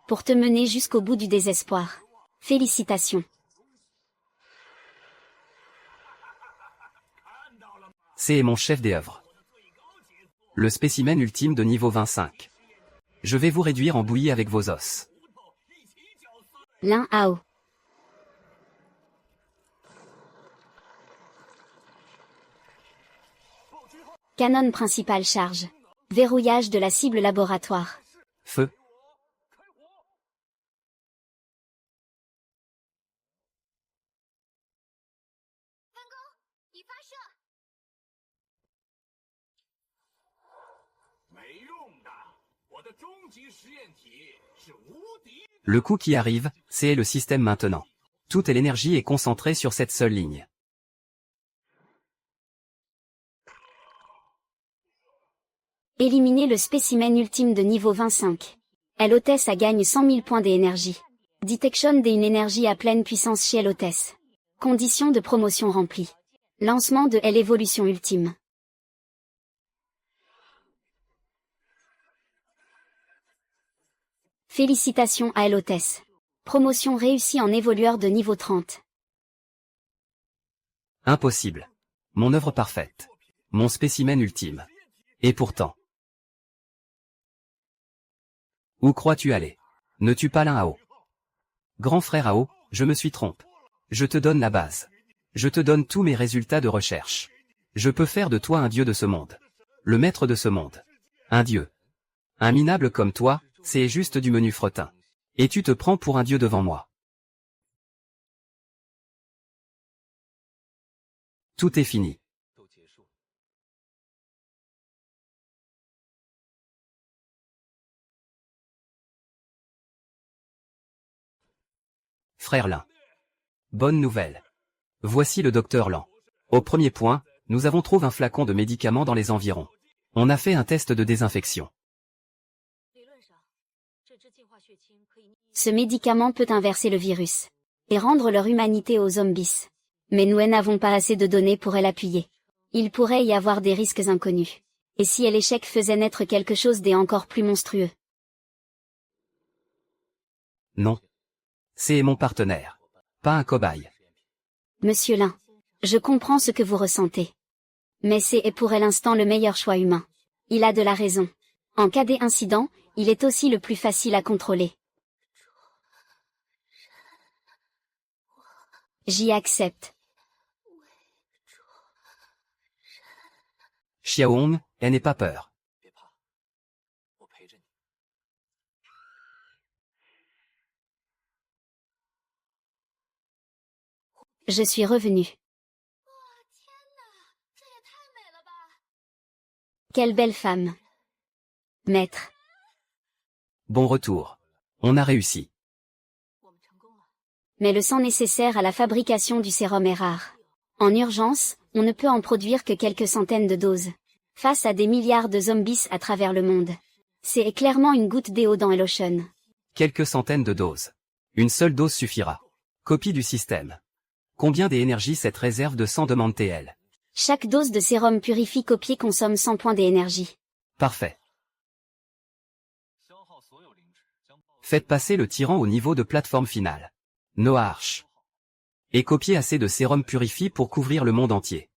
Speaker 1: Pour te mener jusqu'au bout du désespoir. Félicitations.
Speaker 4: C'est mon chef d'œuvre. Le spécimen ultime de niveau 25. Je vais vous réduire en bouillie avec vos os.
Speaker 1: Lin Hao. Canon principal charge. Verrouillage de la cible laboratoire.
Speaker 4: Feu. Le coup qui arrive, c'est le système maintenant. Toute l'énergie est concentrée sur cette seule ligne.
Speaker 1: Éliminer le spécimen ultime de niveau 25. L'hôtesse a gagne 100 000 points d'énergie. Detection d'une énergie à pleine puissance chez l'hôtesse. Conditions de promotion remplies. Lancement de l'évolution ultime. Félicitations à l'hôtesse. Promotion réussie en évolueur de niveau 30.
Speaker 4: Impossible. Mon œuvre parfaite. Mon spécimen ultime. Et pourtant. Où crois-tu aller? Ne tue pas Lin Hao. Grand frère Hao, je me suis trompé. Je te donne la base. Je te donne tous mes résultats de recherche. Je peux faire de toi un dieu de ce monde. Le maître de ce monde. Un dieu. Un minable comme toi, c'est juste du menu fretin. Et tu te prends pour un dieu devant moi. Tout est fini. Frère Lin. Bonne nouvelle. Voici le docteur Lan. Au premier point, nous avons trouvé un flacon de médicaments dans les environs. On a fait un test de désinfection.
Speaker 1: Ce médicament peut inverser le virus. Et rendre leur humanité aux zombies. Mais nous n'avons pas assez de données pour l'appuyer. Il pourrait y avoir des risques inconnus. Et si l'échec faisait naître quelque chose d'encore plus monstrueux?
Speaker 4: Non. C'est mon partenaire. Pas un cobaye.
Speaker 1: Monsieur Lin. Je comprends ce que vous ressentez. Mais c'est pour l'instant le meilleur choix humain. Il a de la raison. En cas d'incident, il est aussi le plus facile à contrôler. J'y accepte.
Speaker 4: Xiaohong, elle n'est pas peur.
Speaker 1: Je suis revenu. Quelle belle femme. Maître.
Speaker 4: Bon retour. On a réussi.
Speaker 1: Mais le sang nécessaire à la fabrication du sérum est rare. En urgence, on ne peut en produire que quelques centaines de doses. Face à des milliards de zombies à travers le monde. C'est clairement une goutte d'eau dans Elotion.
Speaker 4: Quelques centaines de doses. Une seule dose suffira. Copie du système. Combien d'énergie cette réserve de sang demande-t-elle?
Speaker 1: Chaque dose de sérum purifie copier consomme 100 points d'énergie.
Speaker 4: Parfait. Faites passer le tyran au niveau de plateforme finale. No Arch. Et copiez assez de sérum purifie pour couvrir le monde entier.